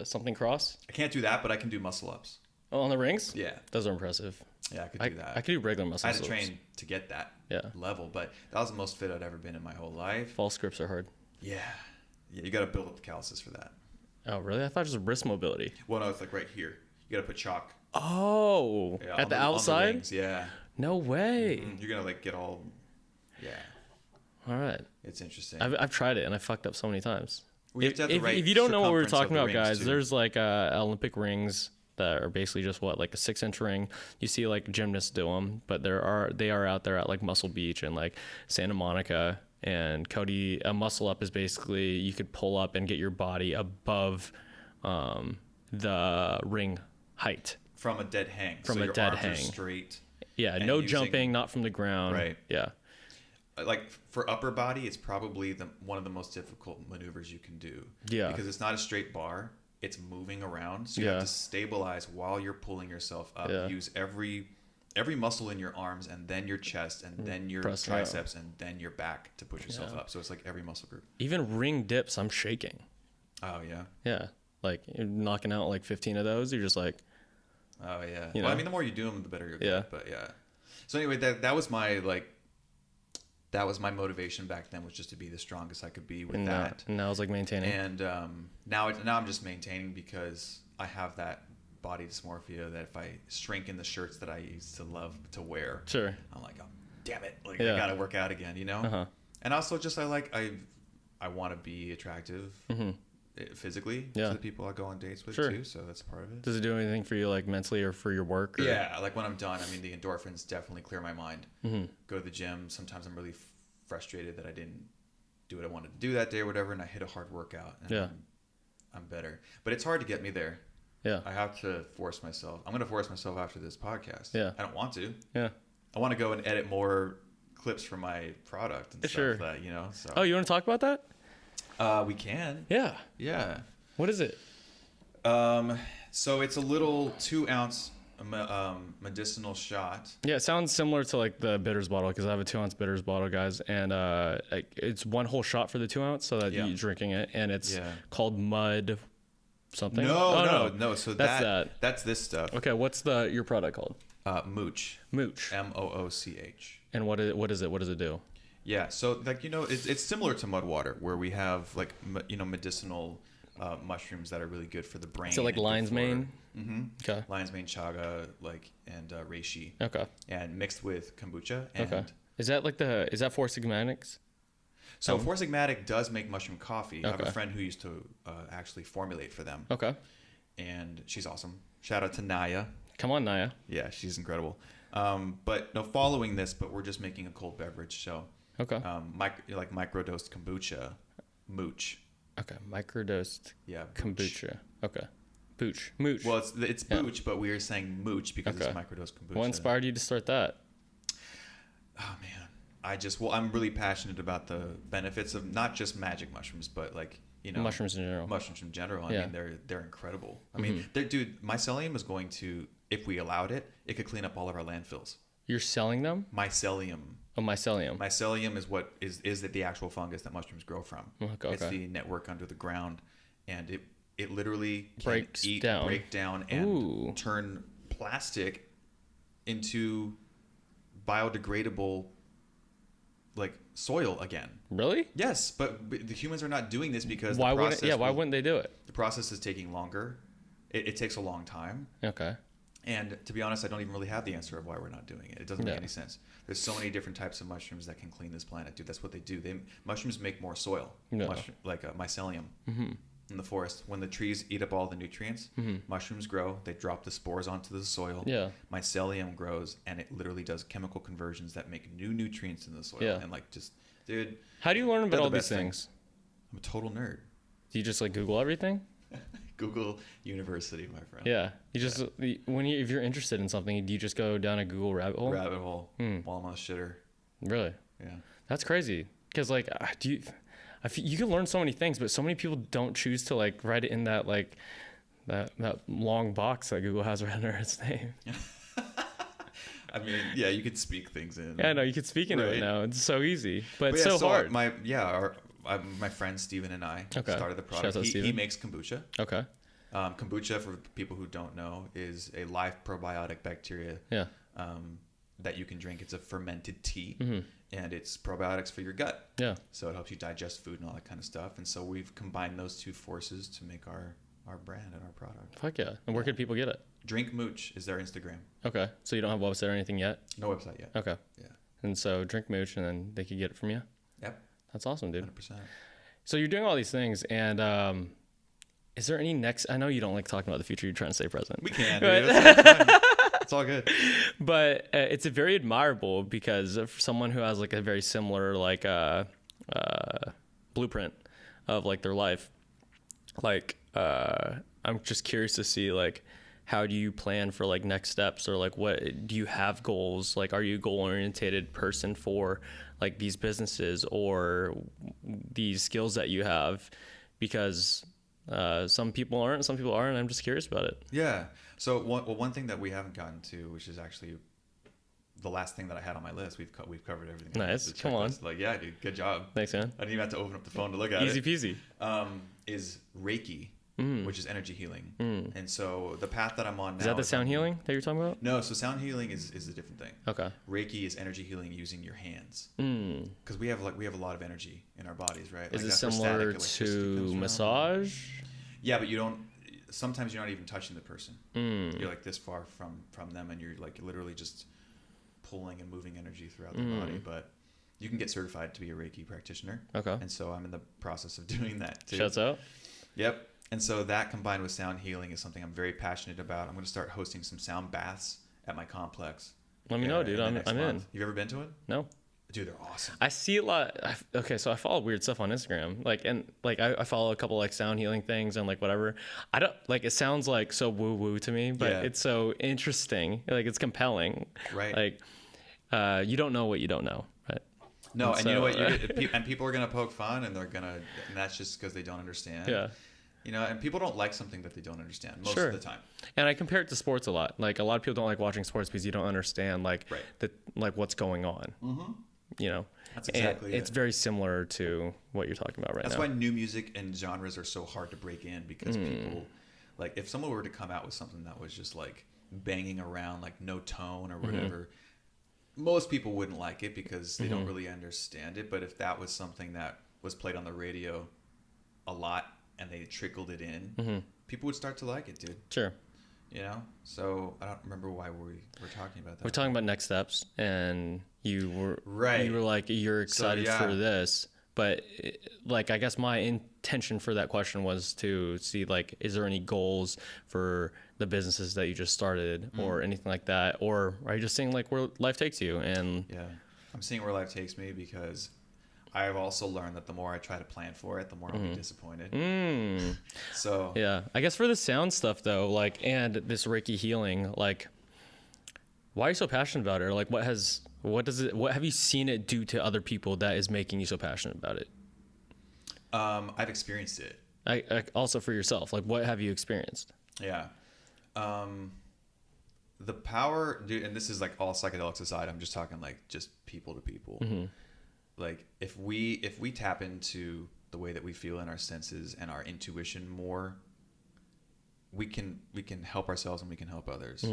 Something cross? I can't do that, but I can do muscle ups. Oh, on the rings? Yeah. Those are impressive. Yeah, I could do that. I could do regular muscle I had to ups. train to get that Yeah. level, but that was the most fit I'd ever been in my whole life. False grips are hard. Yeah. You got to build up the calluses for that. Oh, really? I thought it was wrist mobility. Well, no, it's like right here. You got to put chalk. Oh, Yeah, at the on outside? rings, yeah. No way. You're going to like get all, yeah. All right. It's interesting. I've tried it and I fucked up so many times. We have to have the right If you don't know what we're circumference of talking the about, rings, guys, too. there's like Olympic rings that are basically just like a 6-inch ring. You see like gymnasts do them, but they are out there at like Muscle Beach and like Santa Monica. And Cody, a muscle up is basically you could pull up and get your body above the ring height. From a dead hang. From so a your dead arms are hang. straight. Yeah, And no using- jumping, not from the ground. Right. Yeah. Like for upper body, it's probably one of the most difficult maneuvers you can do. Yeah. Because it's not a straight bar. It's moving around. So you Yeah. have to stabilize while you're pulling yourself up. Yeah. Use every muscle in your arms and then your chest and then your Press it out. triceps and then your back to push yourself Yeah. up. So it's like every muscle group. Even ring dips, I'm shaking. Oh, yeah. Yeah. Like you're knocking out like 15 of those. You're just like, Oh, yeah. You Well, I know? mean, the more you do them, the better you'll Yeah. get. But yeah. So anyway, that was my motivation back then, was just to be the strongest I could be with and that. now it's like maintaining. And now I'm just maintaining because I have that body dysmorphia that if I shrink in the shirts that I used to love to wear, Sure. I'm like, oh, damn it, like Yeah. I gotta work out again, you know. Uh-huh. And also just I want to be attractive physically Yeah. to the people I go on dates with Sure. too, so that's part of it. Does it do anything for you like mentally or for your work? Or? Yeah, like when I'm done, I mean, the endorphins definitely clear my mind. Mm-hmm. Go to the gym. Sometimes I'm really frustrated that I didn't do what I wanted to do that day or whatever, and I hit a hard workout. And Yeah. I'm better. But it's hard to get me there. Yeah. I have to force myself. I'm going to force myself after this podcast. Yeah. I don't want to. Yeah. I want to go and edit more clips for my product and stuff Sure. that, you know. So Oh, you want to talk about that? we can. Yeah. Yeah. What is it? So it's a little 2-ounce medicinal shot. Yeah, it sounds similar to like the bitters bottle because I have a 2-ounce bitters bottle, guys, and it's one whole shot for the 2-ounce, so that Yeah. you're drinking it, and it's Yeah. called Mud something. No. So That's that's this stuff. Okay, what's your product called? Mooch. Mooch. Mooch. And what is it? What does it do? Yeah. So like, you know, it's similar to mud water, where we have like medicinal mushrooms that are really good for the brain. So like lion's mane. Mm-hmm. Okay. Lion's mane, chaga, and reishi. Okay. And mixed with kombucha. And Okay. Is that Four Sigmatics? So Four Sigmatic does make mushroom coffee. I have Okay. a friend who used to actually formulate for them. Okay. And she's awesome. Shout out to Naya. Come on, Naya. Yeah, she's incredible. But no, following this, but we're just making a cold beverage. So Okay. Like microdosed kombucha, Mooch. Okay. Microdosed Yeah, kombucha. Okay. Mooch. Well, it's Booch, but we are saying Mooch because it's microdosed kombucha. What inspired you to start that? Oh man, I'm really passionate about the benefits of not just magic mushrooms, but like Mushrooms in general. Mushrooms in general. I mean, they're incredible. I mean, dude, mycelium is going to, if we allowed it, it could clean up all of our landfills. You're selling them? Mycelium. Oh, mycelium. Mycelium is what is the actual fungus that mushrooms grow from. Okay. It's the network under the ground, and it literally can break down and turn plastic into biodegradable like soil again. Really? Yes, but the humans are not doing this because why wouldn't they do it? The process is taking longer. It takes a long time. Okay. And to be honest, I don't even really have the answer of why we're not doing it. It doesn't make any sense. There's so many different types of mushrooms that can clean this planet, dude. That's what they do. Mushrooms make more soil, mycelium in the forest. When the trees eat up all the nutrients, mushrooms grow. They drop the spores onto the soil. Yeah. Mycelium grows, and it literally does chemical conversions that make new nutrients in the soil. Yeah. And dude. How do you learn about all these things? I'm a total nerd. Do you just Google everything? Google University, my friend. Yeah, you just if you're interested in something, do you just go down a Google rabbit hole? While I'm on the shitter. Really? Yeah. That's crazy. Because you can learn so many things, but so many people don't choose to write it in that that long box that Google has right under its name. I mean, yeah, you could speak things in. Yeah, no, you could speak into it now. It's so easy, but it's so hard. My friend Steven and I started the product. He makes kombucha. Okay. Kombucha, for people who don't know, is a live probiotic bacteria that you can drink. It's a fermented tea, and it's probiotics for your gut. Yeah. So it helps you digest food and all that kind of stuff. And so we've combined those two forces to make our brand and our product. Fuck yeah. And where could people get it? Drink Mooch is their Instagram. Okay. So you don't have a website or anything yet? No website yet. Okay. Yeah. And so Drink Mooch, and then they could get it from you? Yep. That's awesome, dude. 100%. So you're doing all these things, and is there any next? I know you don't like talking about the future. You're trying to stay present. We can. Dude. It's all good. But it's very admirable because for someone who has a very similar blueprint of their life, I'm just curious to see how do you plan for next steps, or what do you have goals? Are you a goal oriented person for these businesses or these skills that you have? Because some people aren't, some people are, and I'm just curious about it. Yeah. So one thing that we haven't gotten to, which is actually the last thing that I had on my list, we've covered everything. Nice. Come on. Yeah, dude, good job. Thanks, man. I didn't even have to open up the phone to look at Easy it. Easy peasy. Is Reiki. Which is energy healing. And so the path that I'm on now... Is that the sound healing that you're talking about? No, so sound healing is a different thing. Okay. Reiki is energy healing using your hands. Because we have a lot of energy in our bodies, right? Is it similar to massage? Yeah, but you don't... Sometimes you're not even touching the person. You're this far from them, and you're literally just pulling and moving energy throughout the body. But you can get certified to be a Reiki practitioner. Okay. And so I'm in the process of doing that too. Shouts out. Yep. And so that combined with sound healing is something I'm very passionate about. I'm going to start hosting some sound baths at my complex. Let me know, dude. I'm in. You've ever been to it? No. Dude, they're awesome. I see a lot. Okay, so I follow weird stuff on Instagram. I follow a couple sound healing things and whatever. I don't it sounds so woo woo to me, but it's so interesting. It's compelling. Right. You don't know what you don't know, right? No, and you know what? And people are gonna poke fun, and and that's just because they don't understand. Yeah. And people don't like something that they don't understand most of the time. And I compare it to sports a lot. A lot of people don't like watching sports because you don't understand what's going on. That's exactly it. It's very similar to what you're talking about right now. That's why new music and genres are so hard to break in, because people if someone were to come out with something that was just banging around, no tone or whatever, most people wouldn't like it because they don't really understand it. But if that was something that was played on the radio a lot and they trickled it in, people would start to like it, dude. Sure. So I don't remember why we were talking about that. We're talking about next steps, and you were you're excited for this, but I guess my intention for that question was to see is there any goals for the businesses that you just started or anything like that, or are you just seeing where life takes you? And I'm seeing where life takes me, because I have also learned that the more I try to plan for it, the more I'll be disappointed. So yeah, I guess for the sound stuff though, like, and this Reiki healing, like, why are you so passionate about it? Or like, what have you seen it do to other people that is making you so passionate about it? I've experienced it. I also for yourself, like, what have you experienced? Yeah. The power, dude, and this is like all psychedelics aside, I'm just talking like just people to people. Like if we tap into the way that we feel in our senses and our intuition more, we can help ourselves and we can help others.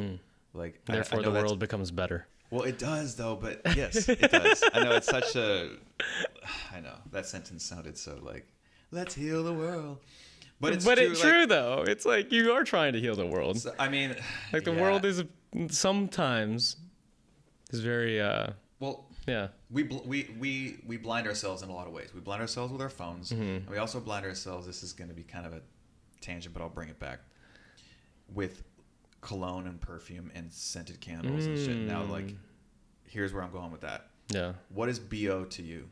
Like Therefore, the world becomes better. Well, it does though, but yes, it does. I know it's such a. I know that sentence sounded so like, let's heal the world. But it's true though. It's like you are trying to heal the world. So, I mean, like the world is sometimes is very. Well, yeah. We blind ourselves in a lot of ways. We blind ourselves with our phones, and we also blind ourselves. This is going to be kind of a tangent, but I'll bring it back. With cologne and perfume and scented candles and shit. Now, like, here's where I'm going with that. Yeah. What is BO to you?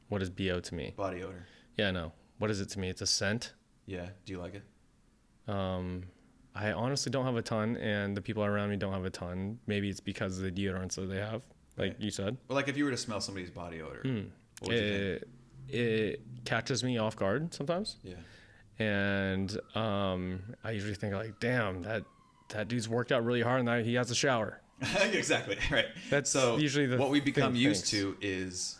What is BO to me? Body odor. Yeah, no. What is it to me? It's a scent. Yeah. Do you like it? I honestly don't have a ton, and the people around me don't have a ton. Maybe it's because of the deodorants that they have, like you said. Well, like if you were to smell somebody's body odor, what would you think? It catches me off guard sometimes. Yeah. And I usually think like, damn, that dude's worked out really hard and he has a shower. Exactly, right. That's so usually what we become used to is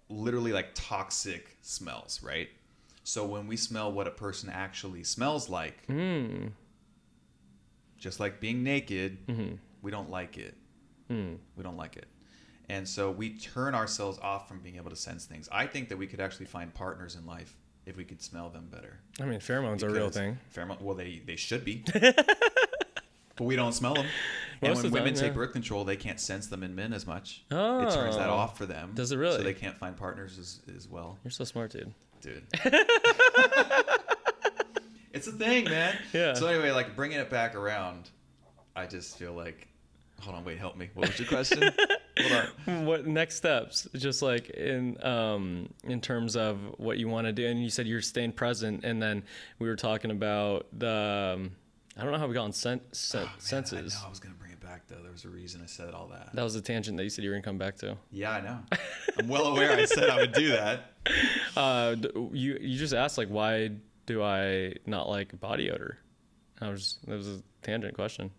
literally like toxic smells, right? So when we smell what a person actually smells like, just like being naked, we don't like it. We don't like it. And so we turn ourselves off from being able to sense things. I think that we could actually find partners in life if we could smell them better. I mean, pheromones are a real thing. Well, they should be. But we don't smell them. And when women take birth control, they can't sense them in men as much. Oh. It turns that off for them. Does it really? So they can't find partners as well. You're so smart, dude. It's a thing, man. Yeah. So anyway, like bringing it back around, I just feel like, hold on, wait, help me. What was your question? Hold on. What next steps? Just like in terms of what you want to do, and you said you're staying present, and then we were talking about the. I don't know how we got on senses. I know I was gonna bring it back though. There was a reason I said all that. That was a tangent that you said you were gonna come back to. Yeah, I know. I'm well aware I said I would do that. You just asked like, why do I not like body odor? That was a tangent question.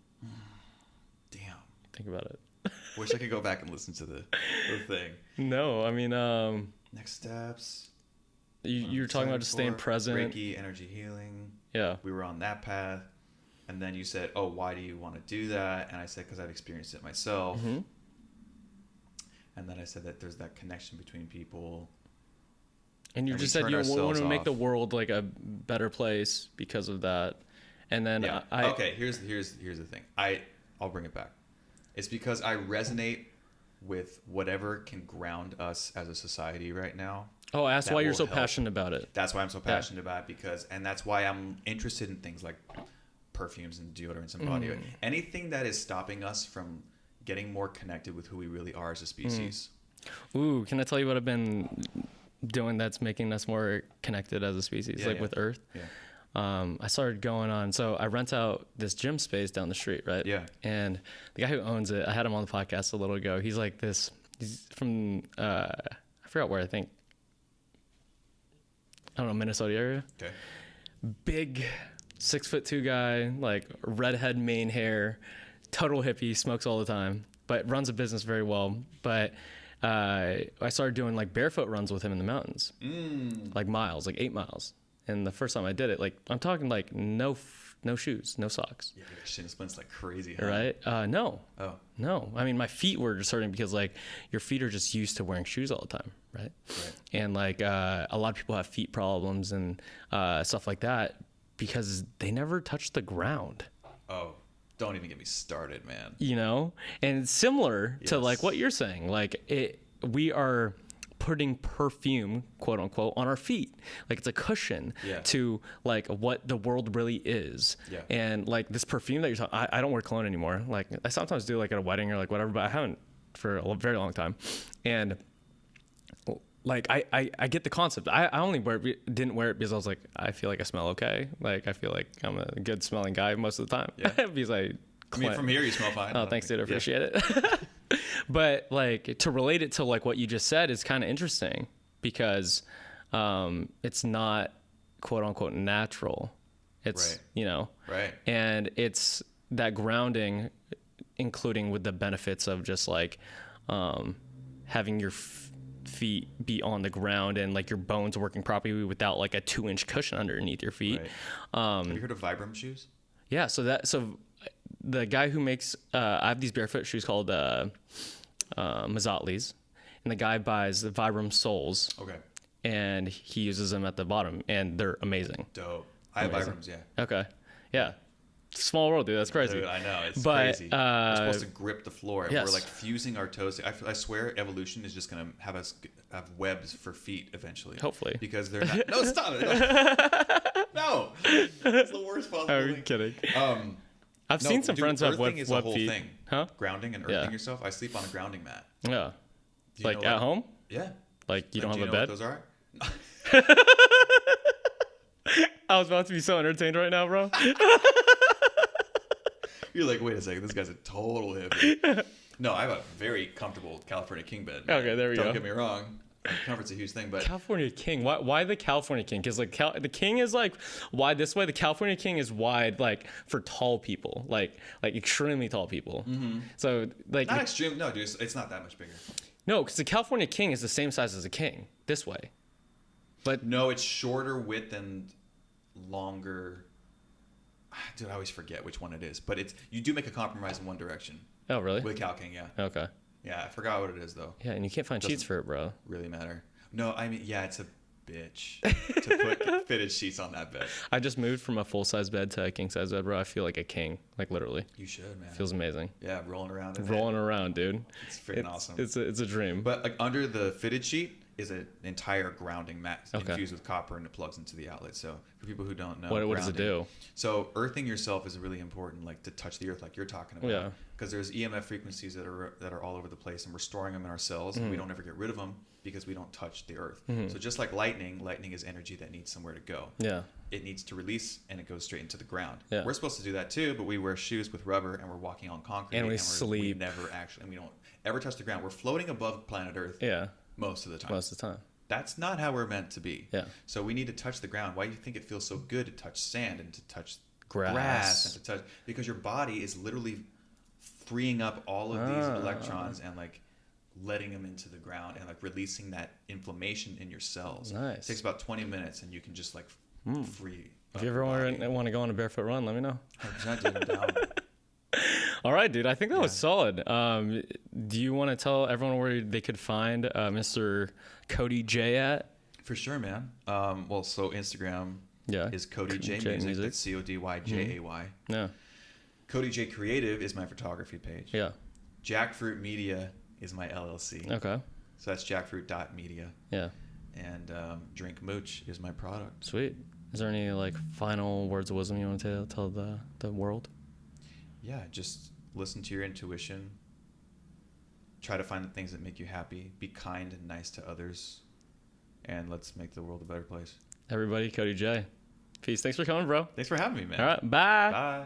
Damn. Think about it. Wish I could go back and listen to the thing. No, I mean, next steps. You're talking about just staying present. Reiki, energy healing. Yeah. We were on that path. And then you said, oh, why do you want to do that? And I said, because I've experienced it myself. And then I said that there's that connection between people. And you just said you want to make the world like a better place because of that. And then okay, here's the thing. I'll bring it back. It's because I resonate with whatever can ground us as a society right now. Oh, that's why you're so passionate about it. That's why I'm so passionate about it, and that's why I'm interested in things like perfumes and deodorants and body oil. Anything that is stopping us from getting more connected with who we really are as a species. Ooh, can I tell you what I've been doing that's making us more connected as a species, with Earth? Yeah. I started going on, so I rent out this gym space down the street, right? Yeah. And the guy who owns it, I had him on the podcast a little ago. He's like he's from, I forgot where, I think, I don't know, Minnesota area. Okay. Big 6'2" guy, like redhead mane hair, total hippie, smokes all the time, but runs a business very well. But I started doing like barefoot runs with him in the mountains, like miles, like 8 miles. And the first time I did it, like I'm talking like no shoes, no socks. Yeah, shin splints like crazy, huh? Right? No. Oh. No. I mean, my feet were just hurting because like your feet are just used to wearing shoes all the time, right? And like a lot of people have feet problems and stuff like that because they never touch the ground. Oh, don't even get me started, man. You know? And it's similar to like what you're saying. Like we are putting perfume, quote unquote, on our feet. Like it's a cushion to like what the world really is. Yeah. And like this perfume that you're talking, I don't wear cologne anymore. Like I sometimes do like at a wedding or like whatever, but I haven't for a very long time. And like, I get the concept. I only didn't wear it because I was like, I feel like I smell okay. Like, I feel like I'm a good smelling guy most of the time. Yeah. Because I mean, from here you smell fine. Oh, thanks, dude. I appreciate it. But like, to relate it to like what you just said is kind of interesting because it's not quote unquote natural. It's, Right. And it's that grounding, including with the benefits of just like having your feet be on the ground and like your bones working properly without like a 2-inch cushion underneath your feet. Right. Have you heard of Vibram shoes? Yeah. So the guy who makes, I have these barefoot shoes called Mazzatli's, and the guy buys the Vibram soles. Okay. And he uses them at the bottom, and they're amazing. Dope. I have Vibrams, yeah. Okay. Yeah. Small world, dude. That's crazy. Dude, I know. It's crazy. We're supposed to grip the floor. And yes. We're like fusing our toes. I swear evolution is just going to have us have webs for feet eventually. Hopefully. Because they're not. No, stop it. No. It's the worst possible thing. I'm kidding. I've seen some friends have web is a whole feet. Thing. Huh? Grounding and earthing yourself. I sleep on a grounding mat. Yeah. Like at home? Yeah. Like you don't have a bed? What those are? I was about to be so entertained right now, bro. You're like, wait a second, this guy's a total hippie. No, I have a very comfortable California king bed. Okay, there we go. Don't get me wrong. Comfort's a huge thing, but California king. Why the California king? Because like the king is like wide this way. The California king is wide like for tall people, like extremely tall people. Mm-hmm. So like not extreme. No, dude, it's not that much bigger. No, because the California king is the same size as a king this way. But no, it's shorter width and longer. Dude, I always forget which one it is, but you do make a compromise in one direction. Oh, really? With Cal King, yeah. Okay. Yeah, I forgot what it is though. Yeah, and you can't find sheets for it, bro. Really matter. No, I mean, yeah, it's a bitch to put fitted sheets on that bed. I just moved from a full size bed to a king size bed, bro. I feel like a king, like literally. You should, man. Feels amazing. Yeah, rolling around. Around, dude. It's freaking awesome. It's a dream. But like under the fitted sheet is an entire grounding mat infused with copper, and it plugs into the outlet. So for people who don't know, what does it do? So earthing yourself is really important, like to touch the earth, like you're talking about. Yeah. Because there's EMF frequencies that are all over the place, and we're storing them in our cells, and we don't ever get rid of them because we don't touch the earth. So just like lightning is energy that needs somewhere to go. Yeah. It needs to release, and it goes straight into the ground. Yeah. We're supposed to do that too, but we wear shoes with rubber, and we're walking on concrete, and we sleep. We never actually, and we don't ever touch the ground. We're floating above planet Earth. Yeah. Most of the time. Most of the time. That's not how we're meant to be. Yeah. So we need to touch the ground. Why do you think it feels so good to touch sand and to touch grass and to touch? Because your body is literally freeing up all of these electrons and like letting them into the ground and like releasing that inflammation in your cells. Nice. It takes about 20 minutes, and you can just like free. If you ever want to go on a barefoot run, let me know. 100%, dude, I'm down. All right, dude. I think that was solid. Do you want to tell everyone where they could find Mr. Cody J at? For sure, man. Well, so Instagram is Cody Jay Music. That's CODYJAY. Yeah. Cody J Creative is my photography page. Yeah. Jackfruit Media is my LLC. Okay. So that's jackfruit.media. Yeah. And Drink Mooch is my product. Sweet. Is there any like final words of wisdom you want to tell the world? Yeah, just listen to your intuition. Try to find the things that make you happy. Be kind and nice to others. And let's make the world a better place. Everybody, Cody J. Peace. Thanks for coming, bro. Thanks for having me, man. All right. Bye. Bye.